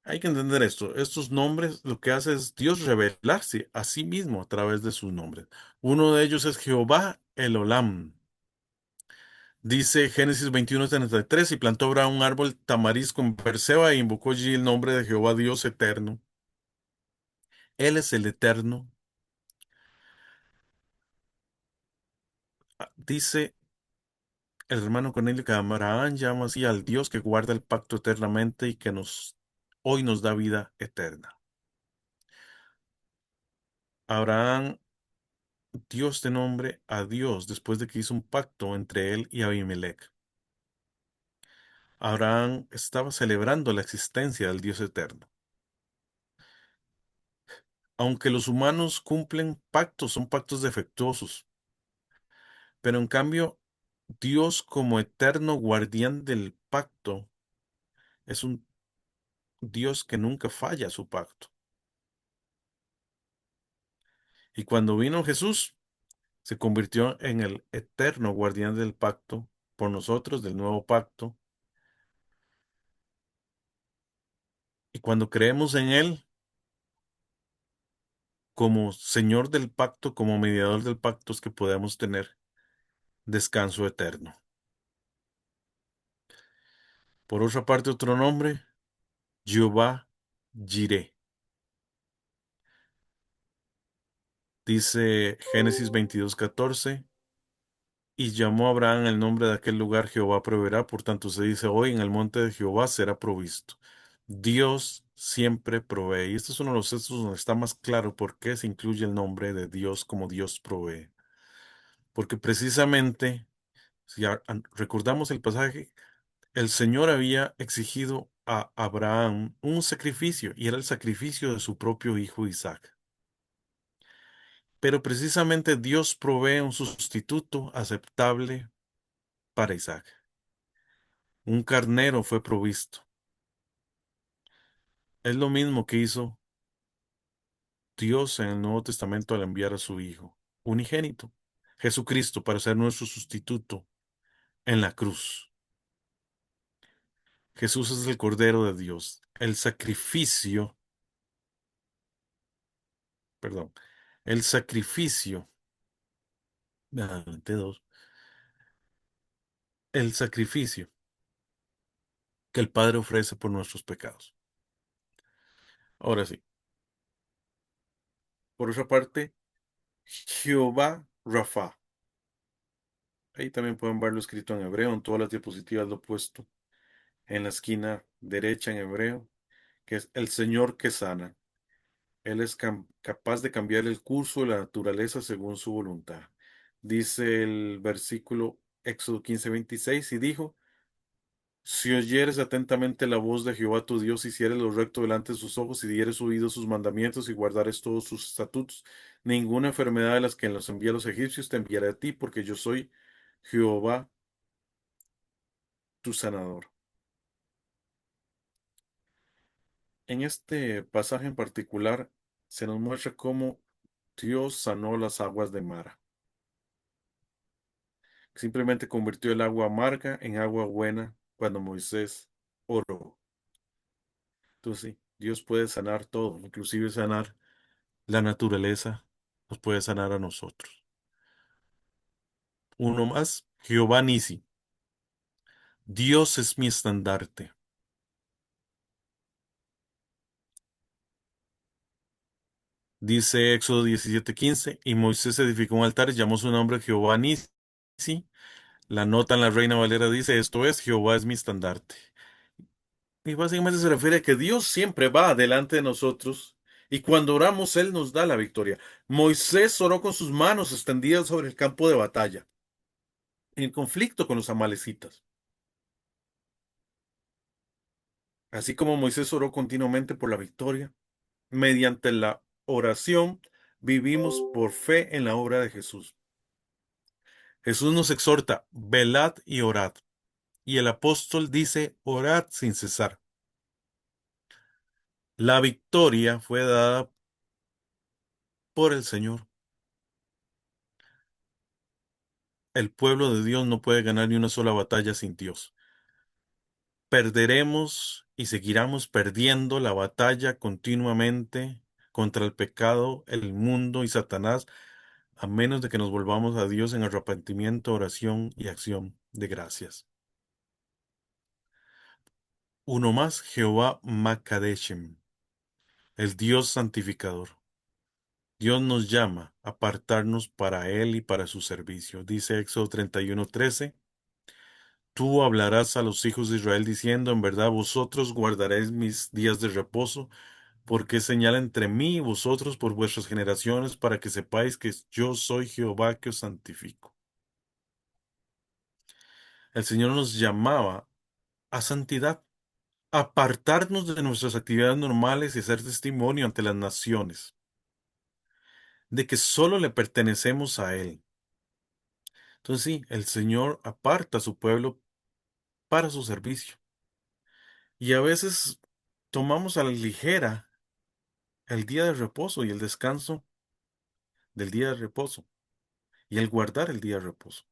Hay que entender esto. Estos nombres lo que hace es Dios revelarse a sí mismo a través de sus nombres. Uno de ellos es Jehová el Olam. Dice Génesis 21:33, y plantó Abraham un árbol tamarisco en Berseba e invocó allí el nombre de Jehová Dios eterno. Él es el eterno. Dice el hermano Cornelio que Abraham llama así al Dios que guarda el pacto eternamente y que hoy nos da vida eterna. Abraham dio este nombre a Dios después de que hizo un pacto entre él y Abimelech. Abraham estaba celebrando la existencia del Dios eterno. Aunque los humanos cumplen pactos, son pactos defectuosos, pero en cambio Dios como eterno guardián del pacto es un Dios que nunca falla su pacto. Y cuando vino Jesús, se convirtió en el eterno guardián del pacto por nosotros, del nuevo pacto. Y cuando creemos en Él como Señor del pacto, como mediador del pacto, es que podemos tener descanso eterno. Por otra parte, otro nombre, Jehová Jireh. Dice Génesis 22:14, y llamó a Abraham el nombre de aquel lugar Jehová proveerá, por tanto se dice hoy en el monte de Jehová será provisto. Dios siempre provee. Y este es uno de los textos donde está más claro por qué se incluye el nombre de Dios como Dios provee. Porque precisamente, si recordamos el pasaje, el Señor había exigido a Abraham un sacrificio, y era el sacrificio de su propio hijo Isaac. Pero precisamente Dios provee un sustituto aceptable para Isaac. Un carnero fue provisto. Es lo mismo que hizo Dios en el Nuevo Testamento al enviar a su Hijo unigénito, Jesucristo, para ser nuestro sustituto en la cruz. Jesús es el Cordero de Dios, perdón, el sacrificio, dos, el sacrificio que el Padre ofrece por nuestros pecados. Ahora sí, por otra parte, Jehová Rafa. Ahí también pueden verlo escrito en hebreo, en todas las diapositivas lo he puesto en la esquina derecha en hebreo, que es el Señor que sana. Él es capaz de cambiar el curso de la naturaleza según su voluntad. Dice el versículo Éxodo 15:26, y dijo, si oyeres atentamente la voz de Jehová tu Dios, hicieres lo recto delante de sus ojos, y dieres oído a sus mandamientos, y guardares todos sus estatutos, ninguna enfermedad de las que los envía a los egipcios te enviaré a ti, porque yo soy Jehová tu sanador. En este pasaje en particular se nos muestra cómo Dios sanó las aguas de Mara. Simplemente convirtió el agua amarga en agua buena cuando Moisés oró. Entonces, sí, Dios puede sanar todo, inclusive sanar la naturaleza, nos puede sanar a nosotros. Uno más, Jehová Nisi. Dios es mi estandarte. Dice Éxodo 17:15, y Moisés edificó un altar y llamó su nombre Jehová Nisi. La nota en la Reina Valera dice, esto es, Jehová es mi estandarte. Y básicamente se refiere a que Dios siempre va delante de nosotros y cuando oramos Él nos da la victoria. Moisés oró con sus manos extendidas sobre el campo de batalla, en conflicto con los amalecitas. Así como Moisés oró continuamente por la victoria, mediante la oración vivimos por fe en la obra de Jesús. Jesús nos exhorta, velad y orad. Y el apóstol dice, orad sin cesar. La victoria fue dada por el Señor. El pueblo de Dios no puede ganar ni una sola batalla sin Dios. Perderemos y seguiremos perdiendo la batalla continuamente contra el pecado, el mundo y Satanás, a menos de que nos volvamos a Dios en arrepentimiento, oración y acción de gracias. Uno más, Jehová Makadeshem, el Dios santificador. Dios nos llama a apartarnos para Él y para su servicio. Dice Éxodo 31:13. Tú hablarás a los hijos de Israel diciendo, en verdad vosotros guardaréis mis días de reposo, porque es señal entre mí y vosotros por vuestras generaciones, para que sepáis que yo soy Jehová que os santifico. El Señor nos llamaba a santidad, a apartarnos de nuestras actividades normales y hacer testimonio ante las naciones, de que solo le pertenecemos a Él. Entonces sí, el Señor aparta a su pueblo para su servicio. Y a veces tomamos a la ligera el día de reposo y el descanso del día de reposo y el guardar el día de reposo.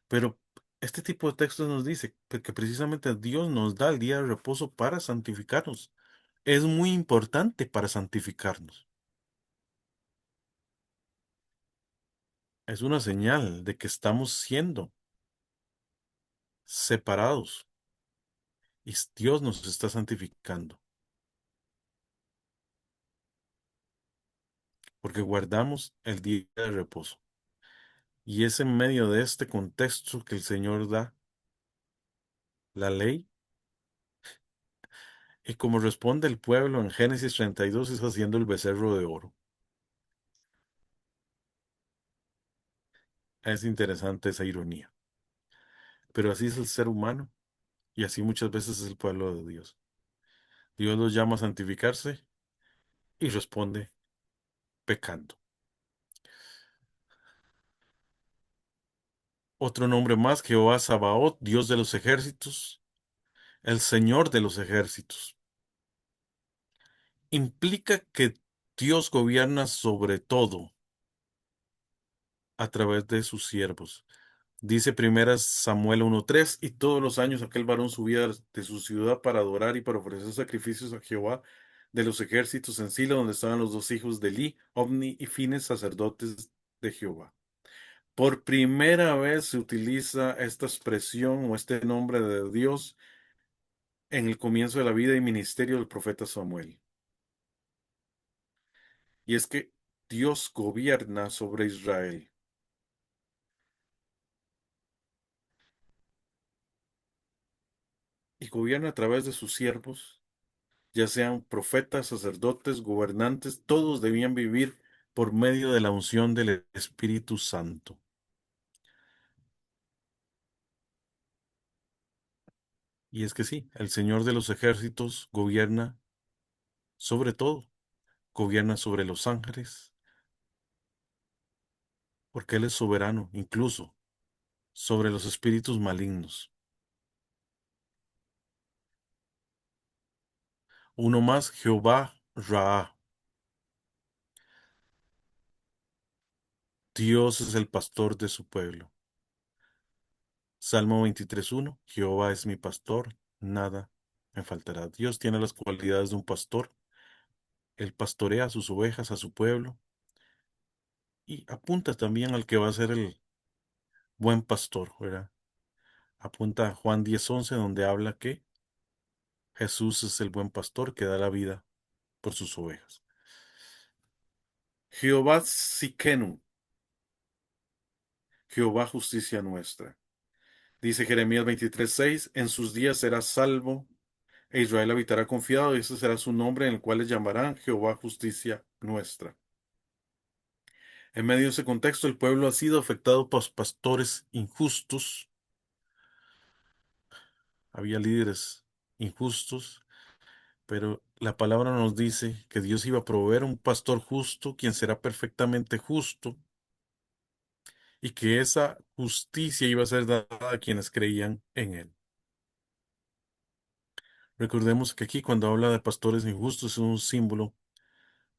Pero este tipo de textos nos dice que precisamente Dios nos da el día de reposo para santificarnos. Es muy importante para santificarnos. Es una señal de que estamos siendo separados Y Dios nos está santificando, porque guardamos el día de reposo. Y es en medio de este contexto que el Señor da la ley. Y como responde el pueblo en Génesis 32 es haciendo el becerro de oro. Es interesante esa ironía. Pero así es el ser humano y así muchas veces es el pueblo de Dios. Dios los llama a santificarse y responde pecando. Otro nombre más, Jehová Sabaoth, Dios de los ejércitos, el Señor de los ejércitos. Implica que Dios gobierna sobre todo a través de sus siervos. Dice primera Samuel 1:3, y todos los años aquel varón subía de su ciudad para adorar y para ofrecer sacrificios a Jehová de los ejércitos en Silo, donde estaban los dos hijos de Eli, Ofni y Fines, sacerdotes de Jehová. Por primera vez se utiliza esta expresión o este nombre de Dios en el comienzo de la vida y ministerio del profeta Samuel. Y es que Dios gobierna sobre Israel. Y gobierna a través de sus siervos, ya sean profetas, sacerdotes, gobernantes, todos debían vivir por medio de la unción del Espíritu Santo. Y es que sí, el Señor de los ejércitos gobierna sobre todo, gobierna sobre los ángeles, porque Él es soberano, incluso sobre los espíritus malignos. Uno más, Jehová Ra. Dios es el pastor de su pueblo. Salmo 23:1, Jehová es mi pastor, nada me faltará. Dios tiene las cualidades de un pastor. Él pastorea a sus ovejas, a su pueblo, y apunta también al que va a ser el buen pastor, ¿verdad? Apunta a Juan 10:11, donde habla que Jesús es el buen pastor que da la vida por sus ovejas. Jehová Siquenu, Jehová justicia nuestra. Dice Jeremías 23:6, en sus días será salvo, e Israel habitará confiado, y ese será su nombre en el cual le llamarán Jehová justicia nuestra. En medio de ese contexto, el pueblo ha sido afectado por pastores injustos. Había líderes injustos, pero la palabra nos dice que Dios iba a proveer un pastor justo, quien será perfectamente justo, y que esa justicia iba a ser dada a quienes creían en él. Recordemos que aquí cuando habla de pastores injustos es un símbolo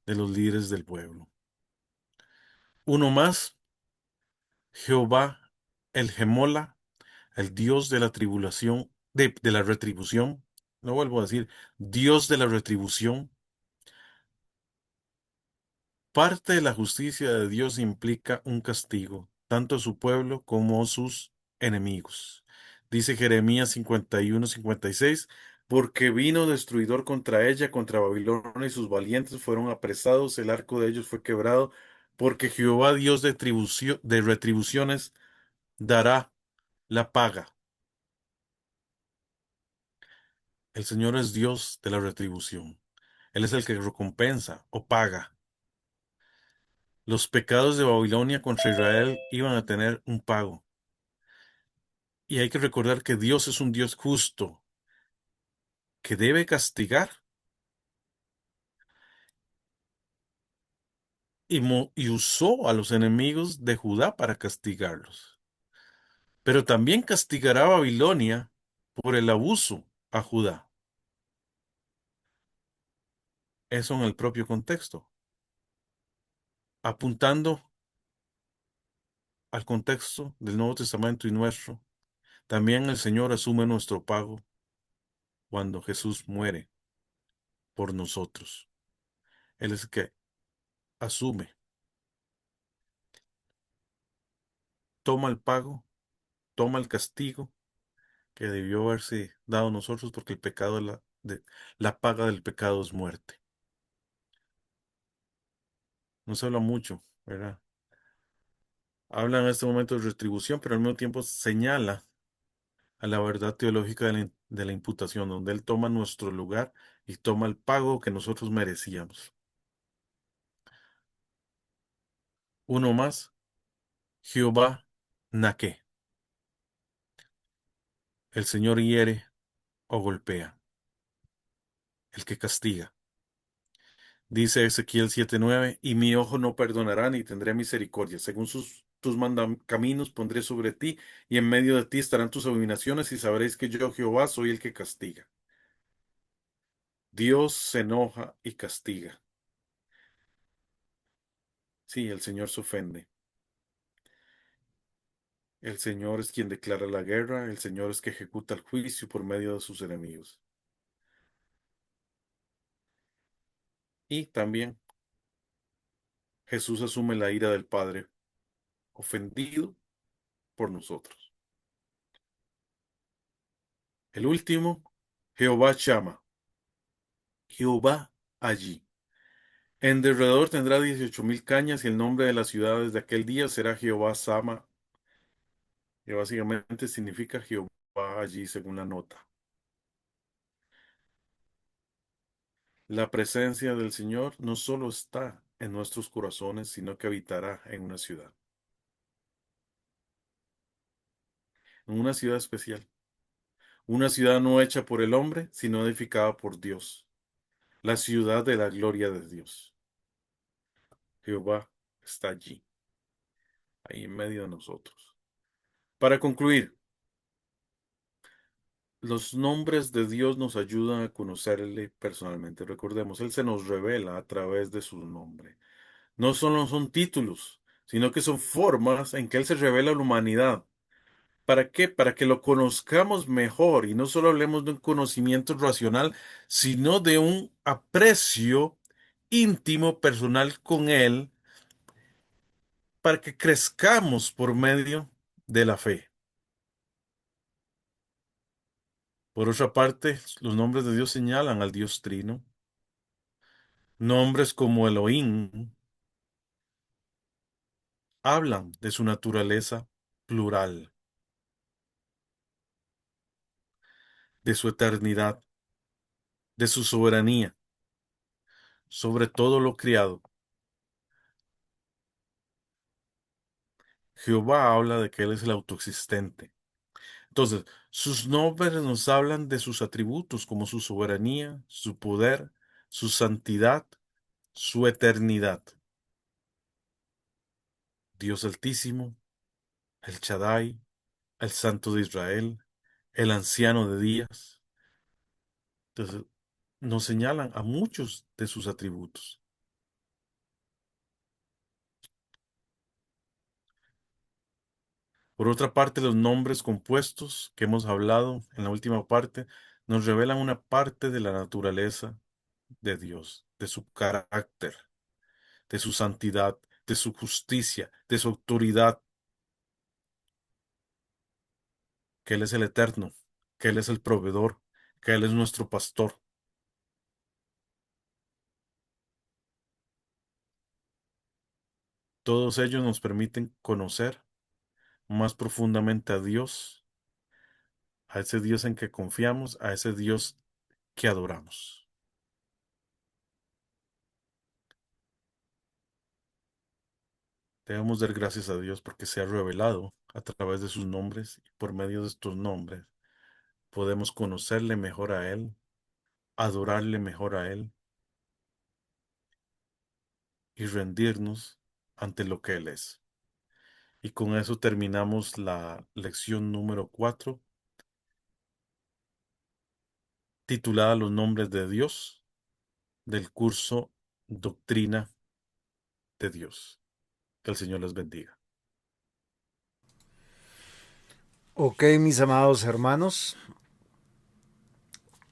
de los líderes del pueblo. Uno más, Jehová, el Gemola, el Dios de la tribulación, de la retribución. No vuelvo a decir, Dios de la retribución. Parte de la justicia de Dios implica un castigo, tanto a su pueblo como a sus enemigos. Dice Jeremías 51:56, porque vino destruidor contra ella, contra Babilonia, y sus valientes fueron apresados, el arco de ellos fue quebrado, porque Jehová Dios de retribuciones dará la paga. El Señor es Dios de la retribución. Él es el que recompensa o paga. Los pecados de Babilonia contra Israel iban a tener un pago. Y hay que recordar que Dios es un Dios justo, que debe castigar y usó a los enemigos de Judá para castigarlos. Pero también castigará a Babilonia por el abuso a Judá. Eso en el propio contexto. Apuntando al contexto del Nuevo Testamento y nuestro, también el Señor asume nuestro pago cuando Jesús muere por nosotros. Él es el que asume, toma el pago, toma el castigo, que debió haberse dado a nosotros, porque el pecado la paga del pecado es muerte. No se habla mucho, ¿verdad? Habla en este momento de retribución, pero al mismo tiempo señala a la verdad teológica de la imputación, donde Él toma nuestro lugar y toma el pago que nosotros merecíamos. Uno más, Jehová Naque. El Señor hiere o golpea, el que castiga. Dice Ezequiel 7:9, y mi ojo no perdonará ni tendré misericordia. Según tus caminos pondré sobre ti, y en medio de ti estarán tus abominaciones, y sabréis que yo, Jehová, soy el que castiga. Dios se enoja y castiga. Sí, el Señor se ofende. El Señor es quien declara la guerra, el Señor es que ejecuta el juicio por medio de sus enemigos. Y también Jesús asume la ira del Padre, ofendido por nosotros. El último, Jehová Shama, Jehová allí. En derredor tendrá 18,000 cañas y el nombre de las ciudades de aquel día será Jehová Sama, que básicamente significa Jehová allí según la nota. La presencia del Señor no solo está en nuestros corazones, sino que habitará en una ciudad especial, una ciudad no hecha por el hombre, sino edificada por Dios, la ciudad de la gloria de Dios. Jehová está allí, ahí en medio de nosotros. Para concluir, los nombres de Dios nos ayudan a conocerle personalmente. Recordemos, Él se nos revela a través de su nombre. No solo son títulos, sino que son formas en que Él se revela a la humanidad. ¿Para qué? Para que lo conozcamos mejor y no solo hablemos de un conocimiento racional, sino de un aprecio íntimo, personal con Él, para que crezcamos por medio de la fe. Por otra parte, los nombres de Dios señalan al Dios Trino. Nombres como Elohim hablan de su naturaleza plural, de su eternidad, de su soberanía sobre todo lo criado. Jehová habla de que Él es el autoexistente. Entonces, sus nombres nos hablan de sus atributos como su soberanía, su poder, su santidad, su eternidad. Dios Altísimo, el Shaddai, el Santo de Israel, el Anciano de Días. Entonces, nos señalan a muchos de sus atributos. Por otra parte, los nombres compuestos que hemos hablado en la última parte nos revelan una parte de la naturaleza de Dios, de su carácter, de su santidad, de su justicia, de su autoridad, que Él es el eterno, que Él es el proveedor, que Él es nuestro pastor. Todos ellos nos permiten conocer más profundamente a ese Dios en que confiamos, a ese Dios que adoramos. Debemos dar gracias a Dios porque se ha revelado a través de sus nombres y por medio de estos nombres podemos conocerle mejor a Él, adorarle mejor a Él y rendirnos ante lo que Él es. Y con eso terminamos la lección número 4, titulada Los nombres de Dios, del curso Doctrina de Dios. Que el Señor les bendiga. Ok, mis amados hermanos,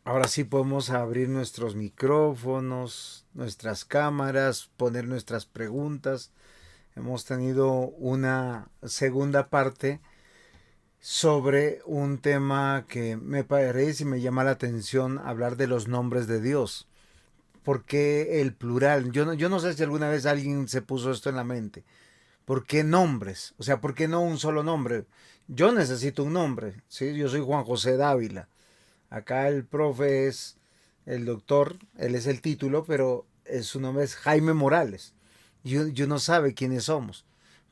ahora sí podemos abrir nuestros micrófonos, nuestras cámaras, poner nuestras preguntas. Hemos tenido una segunda parte sobre un tema que me parece y me llama la atención, hablar de los nombres de Dios. ¿Por qué el plural? Yo no sé si alguna vez alguien se puso esto en la mente. ¿Por qué nombres? O sea, ¿por qué no un solo nombre? Yo necesito un nombre, ¿sí? Yo soy Juan José Dávila. Acá el profe es el doctor, él es el título, pero su nombre es Jaime Morales. Yo no sabe quiénes somos.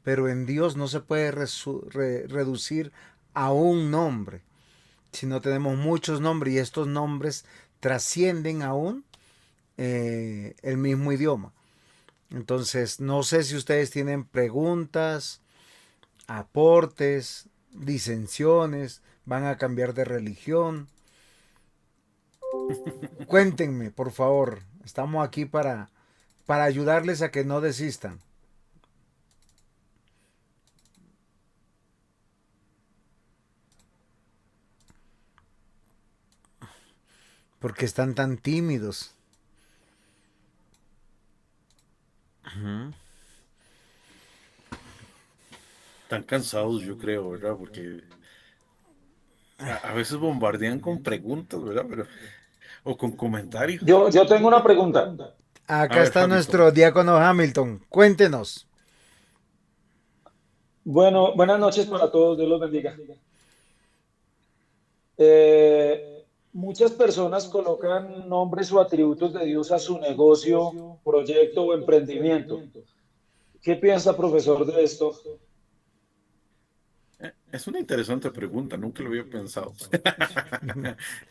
Pero en Dios no se puede reducir a un nombre, sino tenemos muchos nombres y estos nombres trascienden aún el mismo idioma. Entonces, no sé si ustedes tienen preguntas, aportes, disensiones, van a cambiar de religión. Cuéntenme, por favor. Estamos aquí para ayudarles a que no desistan. Porque están tan tímidos. Están cansados, yo creo, ¿verdad? Porque a veces bombardean con preguntas, ¿verdad? O con comentarios. Yo tengo una pregunta. A Acá ver, está Hamilton. nuestro diácono Hamilton. Cuéntenos. Bueno, buenas noches para todos, Dios los bendiga. Muchas personas colocan nombres o atributos de Dios a su negocio, proyecto o emprendimiento. ¿Qué piensa, profesor, de esto? Es una interesante pregunta, nunca lo había pensado.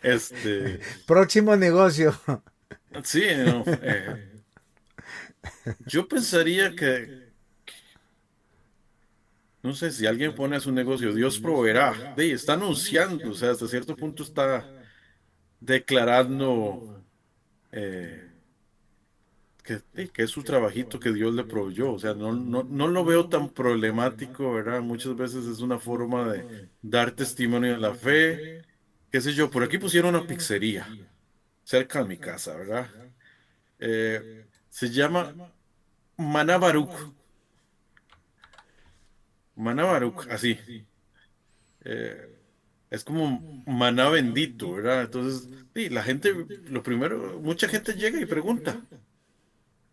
Este, Próximo negocio. sí, no, yo pensaría no sé, si alguien pone a su negocio, Dios proveerá. Está anunciando, o sea, hasta cierto punto está declarando eh, que es su trabajito que Dios le proveyó. O sea, no lo veo tan problemático, ¿verdad? Muchas veces es una forma de dar testimonio de la fe. Qué sé yo, por aquí pusieron una pizzería cerca de mi casa, ¿verdad? Se llama Maná Baruch. Maná Baruch, así. Eh, es como maná bendito, ¿verdad? Entonces, sí, la gente, lo primero, mucha gente llega y pregunta,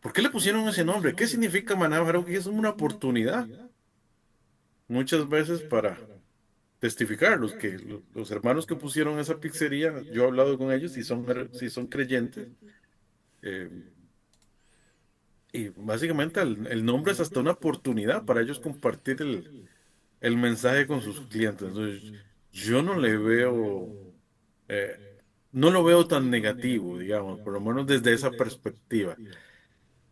¿por qué le pusieron ese nombre? ¿Qué significa maná Baruch? Y es una oportunidad, muchas veces para testificar. Los hermanos que pusieron esa pizzería, yo he hablado con ellos y si son creyentes. eh, y básicamente el nombre es hasta una oportunidad para ellos compartir el mensaje con sus clientes. Entonces, yo no le veo, eh, no lo veo tan negativo, digamos, por lo menos desde esa perspectiva.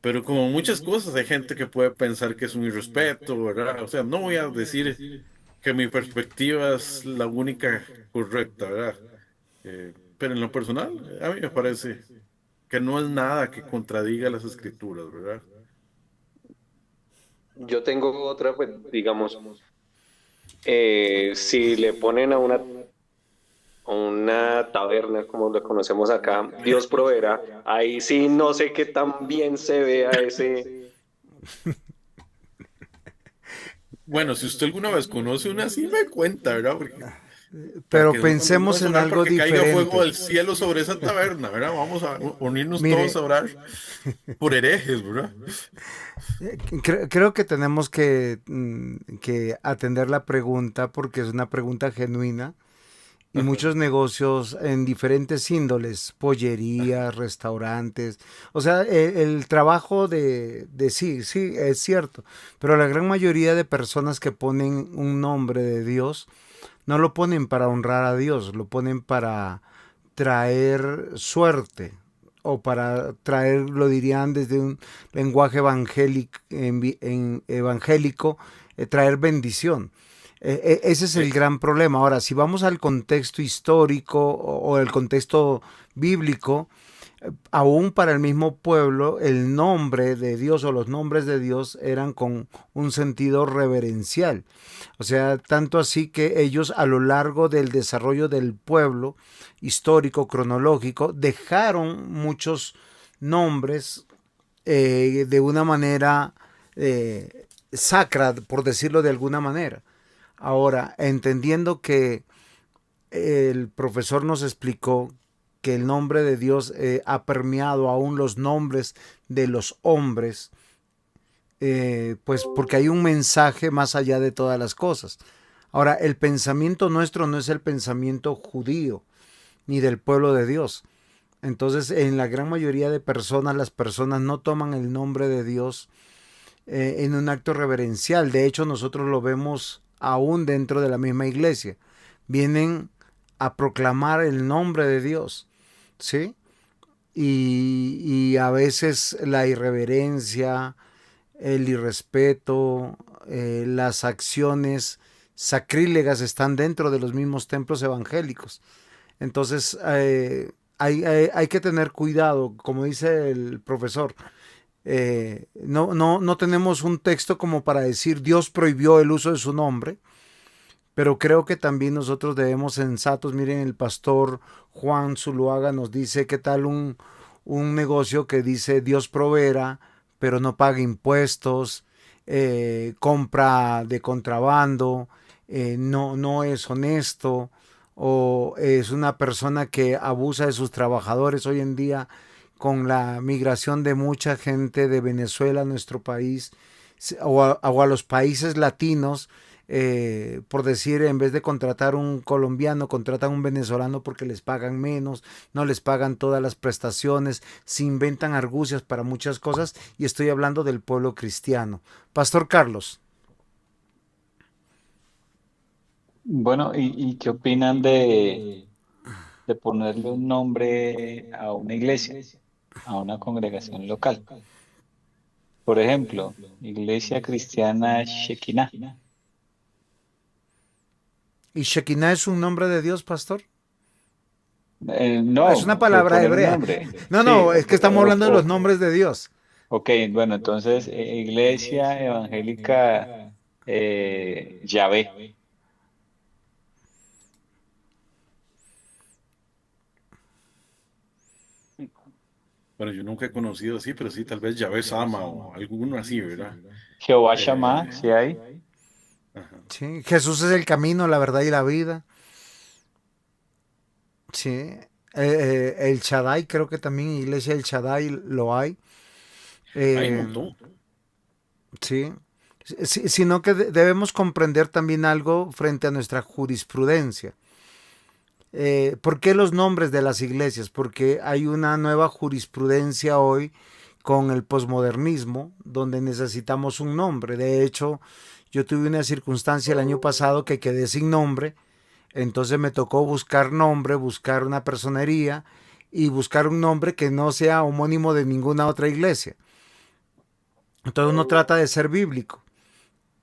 Pero como muchas cosas, hay gente que puede pensar que es un irrespeto, ¿verdad? O sea, no voy a decir que mi perspectiva es la única correcta, ¿verdad? Pero en lo personal, a mí me parece que no es nada que contradiga las escrituras, ¿verdad? Yo tengo otra, pues, digamos, si le ponen a una taberna, como lo conocemos acá, Dios proveerá, ahí sí no sé qué tan bien se vea ese. Bueno, si usted alguna vez conoce una así, me cuenta, ¿verdad? Porque para Pero que no pensemos vamos a en orar algo porque caiga fuego diferente. del cielo sobre esa taberna, ¿verdad? Vamos a unirnos todos a Mire, orar por herejes, ¿verdad? creo que tenemos que atender la pregunta porque es una pregunta genuina y muchos negocios en diferentes índoles, pollerías, restaurantes, o sea, el trabajo sí, sí, es cierto, pero la gran mayoría de personas que ponen un nombre de Dios no lo ponen para honrar a Dios, lo ponen para traer suerte o para traer, lo dirían desde un lenguaje evangélico, traer bendición. Ese es el Eh, gran problema. Ahora, si vamos al contexto histórico o el contexto bíblico, aún para el mismo pueblo, el nombre de Dios o los nombres de Dios eran con un sentido reverencial. O sea, tanto así que ellos a lo largo del desarrollo del pueblo histórico, cronológico, dejaron muchos nombres de una manera sacra, por decirlo de alguna manera. Ahora, entendiendo que el profesor nos explicó que el nombre de Dios ha permeado aún los nombres de los hombres, pues porque hay un mensaje más allá de todas las cosas. Ahora, el pensamiento nuestro no es el pensamiento judío ni del pueblo de Dios. Entonces, en la gran mayoría de personas, las personas no toman el nombre de Dios en un acto reverencial. De hecho, nosotros lo vemos aún dentro de la misma iglesia. Vienen a proclamar el nombre de Dios, ¿sí? Y a veces la irreverencia, el irrespeto, las acciones sacrílegas están dentro de los mismos templos evangélicos. Entonces, hay que tener cuidado, como dice el profesor. No tenemos un texto como para decir Dios prohibió el uso de su nombre, pero creo que también nosotros debemos sensatos. Miren, el pastor Juan Zuluaga nos dice qué tal un negocio que dice Dios proveerá, pero no paga impuestos, compra de contrabando, no es honesto, o es una persona que abusa de sus trabajadores hoy en día con la migración de mucha gente de Venezuela a nuestro país o a los países latinos. Por decir, en vez de contratar un colombiano, contratan un venezolano porque les pagan menos, no les pagan todas las prestaciones, se inventan argucias para muchas cosas, y estoy hablando del pueblo cristiano. Pastor Carlos. Bueno, ¿y qué opinan de ponerle un nombre a una iglesia, a una congregación local? Por ejemplo, Iglesia Cristiana Shekinah. ¿Y Shekinah es un nombre de Dios, pastor? Es una No, palabra poner un hebrea. nombre. No, Sí, es que estamos hablando de los nombres de Dios. ok, bueno, entonces Iglesia Evangélica Yahvé. Bueno, yo nunca he conocido así, pero sí, tal vez Yahvé Sama o alguno así, ¿verdad? Jehová Shammah, Eh, si hay. ajá. Sí, Jesús es el camino, la verdad y la vida. Sí. El Shaddai, creo que también en Iglesia el Shaddai lo hay. Hay un Eh, montón. sí. Sino que debemos comprender también algo frente a nuestra jurisprudencia. ¿Por qué los nombres de las iglesias? Porque hay una nueva jurisprudencia hoy con el posmodernismo, donde necesitamos un nombre. De hecho, yo tuve una circunstancia el año pasado que quedé sin nombre, entonces me tocó buscar nombre, buscar una personería y buscar un nombre que no sea homónimo de ninguna otra iglesia. Entonces uno trata de ser bíblico.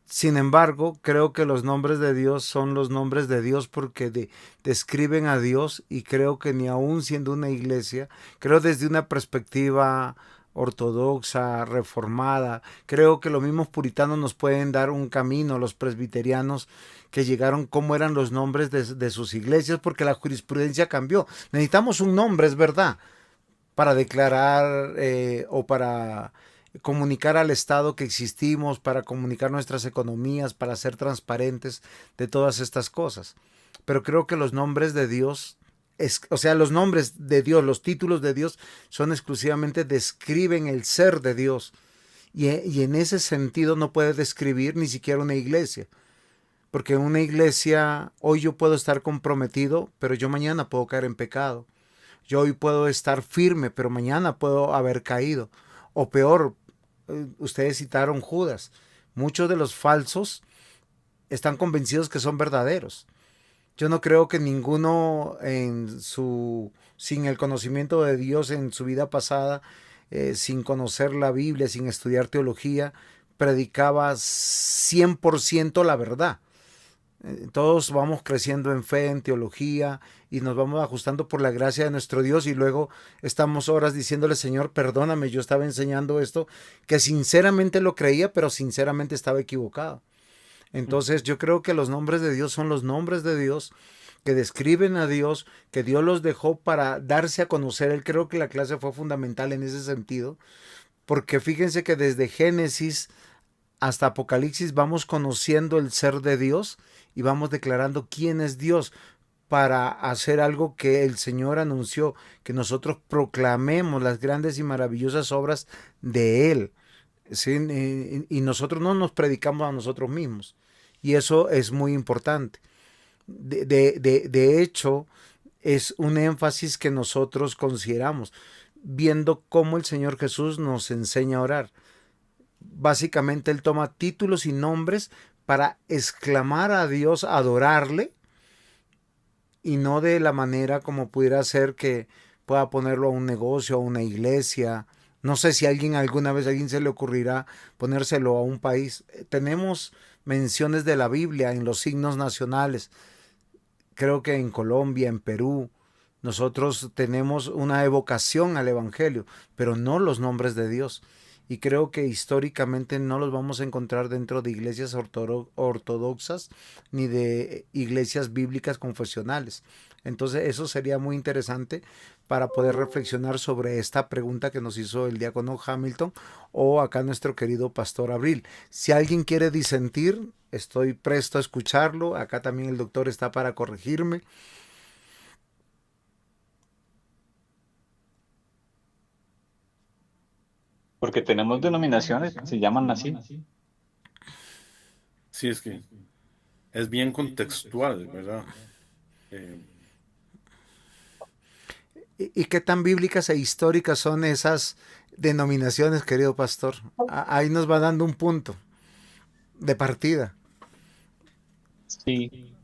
Sin embargo, creo que los nombres de Dios son los nombres de Dios porque describen a Dios, y creo que ni aún siendo una iglesia, creo desde una perspectiva ortodoxa, reformada, creo que los mismos puritanos nos pueden dar un camino, los presbiterianos que llegaron, cómo eran los nombres de sus iglesias, porque la jurisprudencia cambió. Necesitamos un nombre, es verdad, para declarar o para comunicar al Estado que existimos, para comunicar nuestras economías, para ser transparentes de todas estas cosas. Pero creo que los nombres de Dios, o sea, los nombres de Dios, los títulos de Dios, son exclusivamente describen el ser de Dios. Y en ese sentido no puede describir ni siquiera una iglesia. Porque en una iglesia, hoy yo puedo estar comprometido, pero yo mañana puedo caer en pecado. Yo hoy puedo estar firme, pero mañana puedo haber caído. O peor, ustedes citaron Judas. Muchos de los falsos están convencidos que son verdaderos. Yo no creo que ninguno sin el conocimiento de Dios en su vida pasada, sin conocer la Biblia, sin estudiar teología, predicaba 100% la verdad. Todos vamos creciendo en fe, en teología, y nos vamos ajustando por la gracia de nuestro Dios, y luego estamos horas diciéndole: Señor, perdóname, yo estaba enseñando esto que sinceramente lo creía, pero sinceramente estaba equivocado. Entonces yo creo que los nombres de Dios son los nombres de Dios que describen a Dios, que Dios los dejó para darse a conocer. Él, creo que la clase fue fundamental en ese sentido, porque fíjense que desde Génesis hasta Apocalipsis vamos conociendo el ser de Dios, y vamos declarando quién es Dios para hacer algo que el Señor anunció, que nosotros proclamemos las grandes y maravillosas obras de Él. ¿Sí? Y nosotros no nos predicamos a nosotros mismos. Y eso es muy importante. De hecho, es un énfasis que nosotros consideramos, viendo cómo el Señor Jesús nos enseña a orar. Básicamente Él toma títulos y nombres para exclamar a Dios, adorarle, y no de la manera como pudiera ser que pueda ponerlo a un negocio, a una iglesia. No sé si alguna vez a alguien se le ocurrirá ponérselo a un país. Tenemos menciones de la Biblia en los signos nacionales. Creo que en Colombia, en Perú, nosotros tenemos una evocación al Evangelio, pero no los nombres de Dios. Y creo que históricamente no los vamos a encontrar dentro de iglesias ortodoxas ni de iglesias bíblicas confesionales. Entonces eso sería muy interesante para poder reflexionar sobre esta pregunta que nos hizo el diácono Hamilton o acá nuestro querido pastor Abril. Si alguien quiere disentir, estoy presto a escucharlo. Acá también el doctor está para corregirme. Porque tenemos denominaciones que se llaman así. Sí, es que es bien contextual, ¿verdad? Eh, ¿Y qué tan bíblicas e históricas son esas denominaciones, querido pastor? Ahí nos va dando un punto de partida. Sí,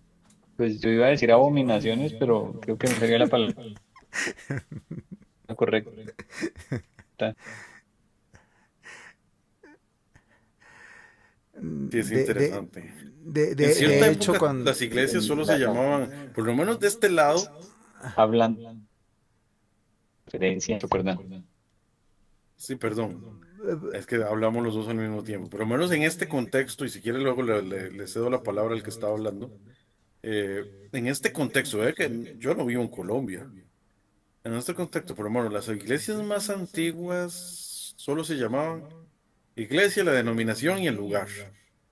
pues yo iba a decir abominaciones, pero creo que no sería la palabra correcta. sí, es De, de, interesante. En cierta de hecho, época cuando... las iglesias solo se llamaban, por lo menos de este lado, Hablan referencia, perdón. sí, perdón, es que hablamos los dos al mismo tiempo, por lo menos en este contexto, y si quiere luego le cedo la palabra al que estaba hablando, en este contexto, que yo no vivo en Colombia, en este contexto, por lo menos las iglesias más antiguas solo se llamaban iglesia, la denominación y el lugar.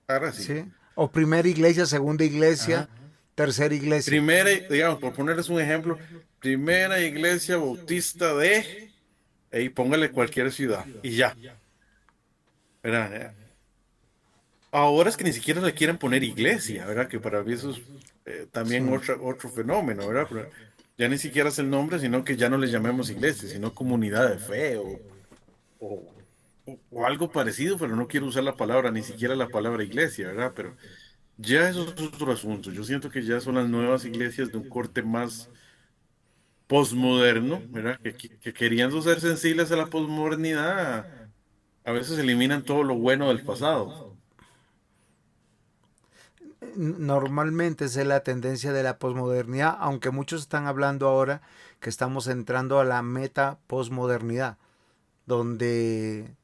Ahora sí. ¿Sí? O primera iglesia, segunda iglesia, Ajá. tercera iglesia. Primera, digamos, por ponerles un ejemplo, primera iglesia bautista de, y póngale cualquier ciudad, y ya. ¿Verdad? Ahora es que ni siquiera le quieren poner iglesia, ¿verdad? Que para mí eso es Sí. también otro fenómeno, ¿verdad? Pero ya ni siquiera es el nombre, sino que ya no le llamemos iglesia, sino comunidad de fe o, o algo parecido, pero no quiero usar la palabra, ni siquiera la palabra iglesia, ¿verdad? Pero ya eso es otro asunto. Yo siento que ya son las nuevas iglesias de un corte más posmoderno, ¿verdad? Que queriendo ser sensibles a la posmodernidad, a veces eliminan todo lo bueno del pasado. Normalmente esa es la tendencia de la posmodernidad, aunque muchos están hablando ahora que estamos entrando a la meta posmodernidad, donde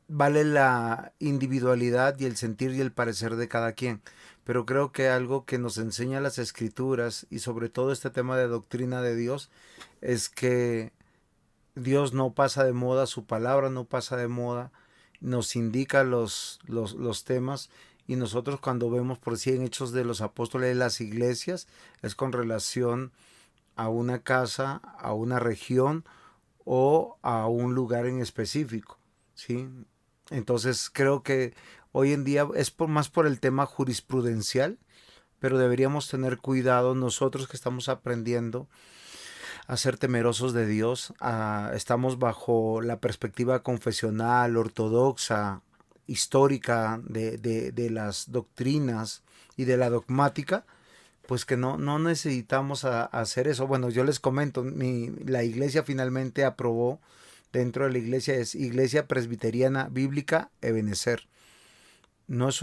vale la individualidad y el sentir y el parecer de cada quien. Pero creo que algo que nos enseña las escrituras y sobre todo este tema de doctrina de Dios es que Dios no pasa de moda, su palabra no pasa de moda, nos indica los temas y nosotros cuando vemos por sí en Hechos de los Apóstoles las iglesias es con relación a una casa, a una región o a un lugar en específico, ¿sí? Entonces creo que hoy en día es más por el tema jurisprudencial, pero deberíamos tener cuidado nosotros que estamos aprendiendo a ser temerosos de Dios. Estamos bajo la perspectiva confesional, ortodoxa, histórica de las doctrinas y de la dogmática, pues que no necesitamos hacer eso. Bueno, yo les comento, la iglesia finalmente aprobó, dentro de la iglesia es Iglesia Presbiteriana Bíblica Ebenezer. No es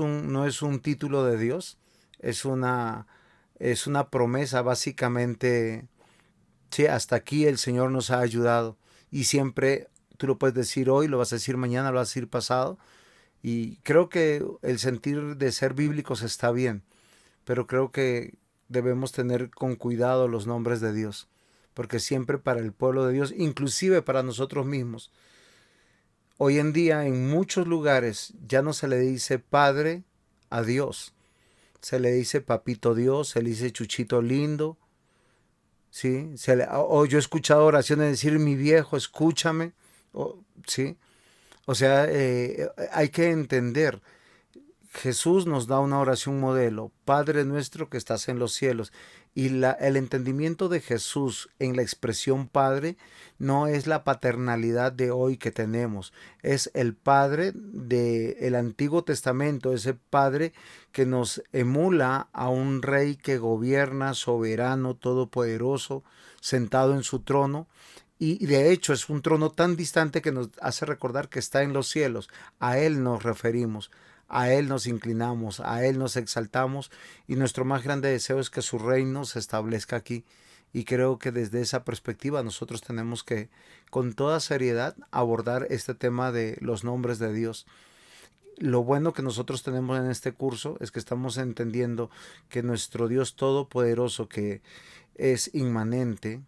un título de Dios, es una promesa básicamente. Sí, hasta aquí el Señor nos ha ayudado y siempre tú lo puedes decir hoy, lo vas a decir mañana, lo vas a decir pasado y creo que el sentir de ser bíblicos está bien, pero creo que debemos tener con cuidado los nombres de Dios, porque siempre para el pueblo de Dios, inclusive para nosotros mismos, hoy en día en muchos lugares ya no se le dice Padre a Dios, se le dice papito Dios, se le dice chuchito lindo, ¿sí? O yo he escuchado oraciones decir mi viejo, escúchame, ¿sí? O sea, hay que entender. Jesús nos da una oración modelo, Padre nuestro que estás en los cielos. Y el entendimiento de Jesús en la expresión Padre no es la paternalidad de hoy que tenemos, es el Padre del Antiguo Testamento, ese Padre que nos emula a un rey que gobierna, soberano, todopoderoso, sentado en su trono. Y de hecho es un trono tan distante que nos hace recordar que está en los cielos. A Él nos referimos. A Él nos inclinamos, a Él nos exaltamos y nuestro más grande deseo es que su reino se establezca aquí. Y creo que desde esa perspectiva nosotros tenemos que con toda seriedad abordar este tema de los nombres de Dios. Lo bueno que nosotros tenemos en este curso es que estamos entendiendo que nuestro Dios todopoderoso, que es inmanente,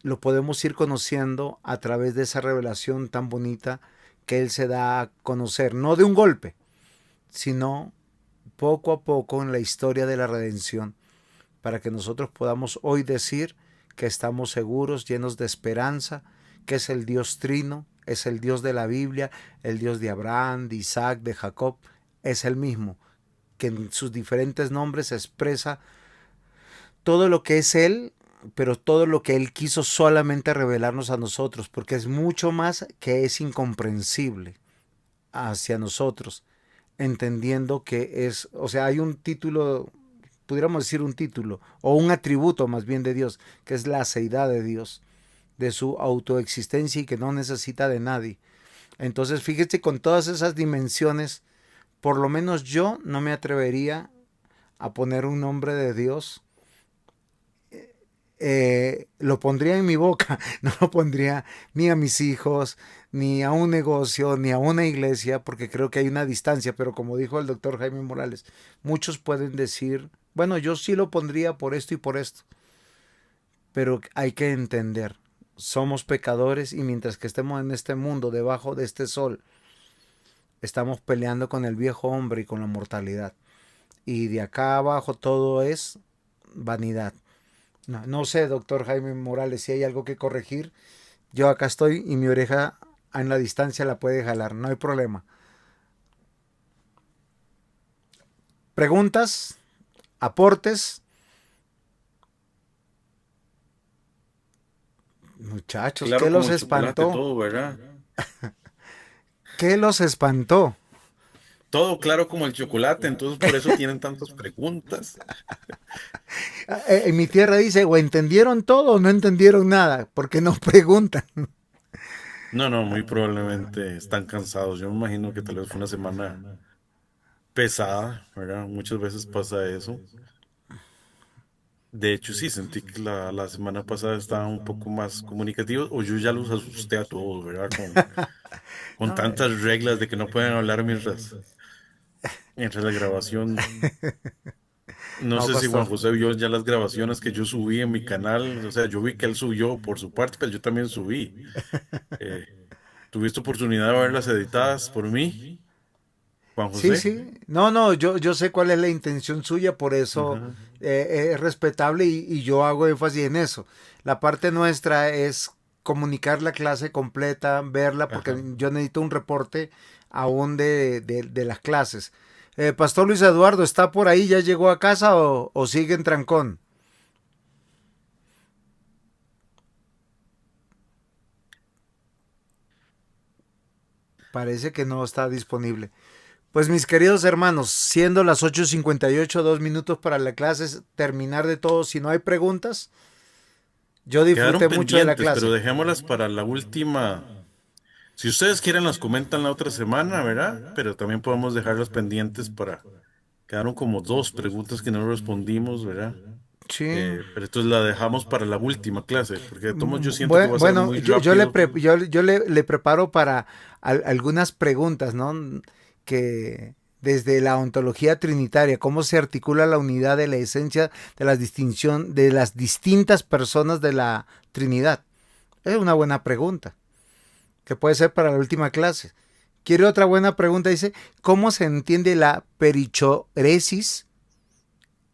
lo podemos ir conociendo a través de esa revelación tan bonita que Él se da a conocer, no de un golpe, sino poco a poco en la historia de la redención, para que nosotros podamos hoy decir que estamos seguros, llenos de esperanza, que es el Dios trino, es el Dios de la Biblia, el Dios de Abraham, de Isaac, de Jacob, es el mismo, que en sus diferentes nombres expresa todo lo que es Él, pero todo lo que Él quiso solamente revelarnos a nosotros, porque es mucho más que es incomprensible hacia nosotros, entendiendo que es, o sea, hay un título, pudiéramos decir un título, o un atributo más bien de Dios, que es la seidad de Dios, de su autoexistencia y que no necesita de nadie. Entonces, fíjate, con todas esas dimensiones, por lo menos yo no me atrevería a poner un nombre de Dios. Lo pondría en mi boca, no lo pondría ni a mis hijos, ni a un negocio, ni a una iglesia, porque creo que hay una distancia, pero como dijo el doctor Jaime Morales, muchos pueden decir, bueno, yo sí lo pondría por esto y por esto, pero hay que entender, somos pecadores y mientras que estemos en este mundo, debajo de este sol, estamos peleando con el viejo hombre y con la mortalidad, y de acá abajo todo es vanidad. No sé, doctor Jaime Morales, si hay algo que corregir. Yo acá estoy y mi oreja en la distancia la puede jalar, no hay problema. ¿Preguntas? ¿Aportes? Muchachos, Claro, ¿qué como los el chocolate, espantó? todo, ¿verdad? ¿Qué los espantó? Todo claro como el chocolate, entonces por eso tienen tantas preguntas. En mi tierra dice, o entendieron todo o no entendieron nada, porque no preguntan. No, no, muy probablemente están cansados. Yo me imagino que tal vez fue una semana pesada, ¿verdad? Muchas veces pasa eso. De hecho, sí, sentí que la semana pasada estaban un poco más comunicativos, o yo ya los asusté a todos, ¿verdad? Con No, tantas reglas de que no pueden hablar mientras la grabación. No no, sé si Juan pastor. José vio ya las grabaciones que yo subí en mi canal. O sea, yo vi que él subió por su parte, pero yo también subí. Eh, ¿Tuviste oportunidad de verlas editadas por mí, Juan Sí, José? sí. No, yo sé cuál es la intención suya, por eso Ajá. es respetable y yo hago énfasis en eso. La parte nuestra es comunicar la clase completa, verla, porque Ajá. yo necesito un reporte aún de las clases. Pastor Luis Eduardo, ¿está por ahí? ¿Ya llegó a casa o sigue en trancón? Parece que no está disponible. Pues mis queridos hermanos, siendo las 8:58, 2 minutos para la clase, es terminar de todo. Si no hay preguntas, yo Quedaron disfruté mucho de la pendientes, pero clase. dejémoslas para la última. Si ustedes quieren, las comentan la otra semana, ¿verdad? Pero también podemos dejarlas pendientes para. Quedaron como dos preguntas que no respondimos, ¿verdad? Sí. Pero entonces la dejamos para la última clase, porque de todos modos yo siento que va a ser Bueno, muy yo rápido. le preparo para algunas preguntas, ¿no? Que desde la ontología trinitaria, cómo se articula la unidad de la esencia de la distinción de las distintas personas de la Trinidad. Es una buena pregunta, que puede ser para la última clase. Quiero otra buena pregunta, dice, ¿cómo se entiende la perichoresis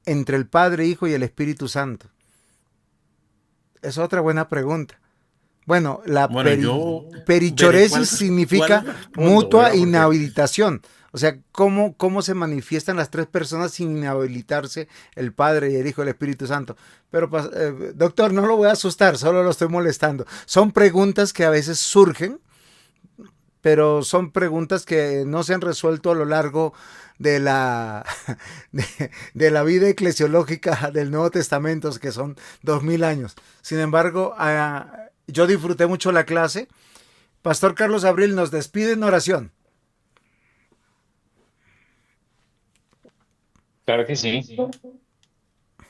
entre el Padre, Hijo y el Espíritu Santo? Es otra buena pregunta. Bueno, la Bueno, yo veré perichoresis cuál significa respondo, mutua ¿verdad? Porque inhabilitación. O sea, ¿cómo se manifiestan las tres personas sin inhabilitarse el Padre y el Hijo y el Espíritu Santo? Pero, doctor, no lo voy a asustar, solo lo estoy molestando. Son preguntas que a veces surgen, pero son preguntas que no se han resuelto a lo largo de de la vida eclesiológica del Nuevo Testamento, que son 2000 años. Sin embargo, yo disfruté mucho la clase. Pastor Carlos Abril nos despide en oración. Claro que sí.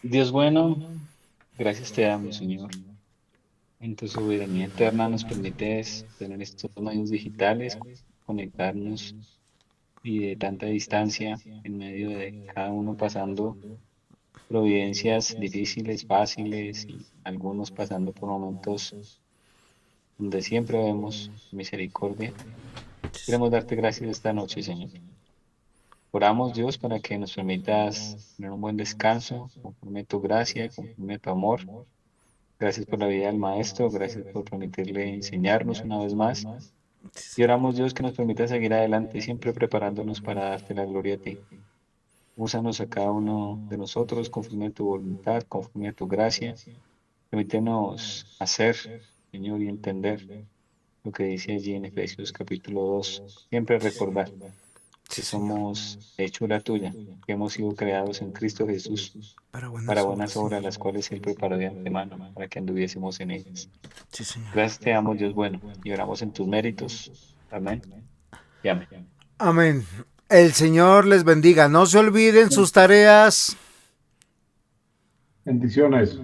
Dios bueno, gracias te damos, Señor. En tu soberanía eterna nos permites tener estos medios digitales, conectarnos y de tanta distancia en medio de cada uno pasando providencias difíciles, fáciles y algunos pasando por momentos donde siempre vemos misericordia. Queremos darte gracias esta noche, Señor. Oramos, Dios, para que nos permitas tener un buen descanso, conforme a tu gracia, conforme a tu amor. Gracias por la vida del Maestro, gracias por permitirle enseñarnos una vez más. Y oramos, Dios, que nos permita seguir adelante, siempre preparándonos para darte la gloria a ti. Úsanos a cada uno de nosotros conforme a tu voluntad, conforme a tu gracia. Permítenos hacer, Señor, y entender lo que dice allí en Efesios capítulo 2. Siempre recordar que somos hechura tuya, que hemos sido creados en Cristo Jesús para buenas obras, las cuales Él preparó de antemano para que anduviésemos en ellas. Sí, Señor. Gracias te damos, Dios bueno, y oramos en tus méritos. Amén. Y amén. Amén. El Señor les bendiga. No se olviden sus tareas. Bendiciones.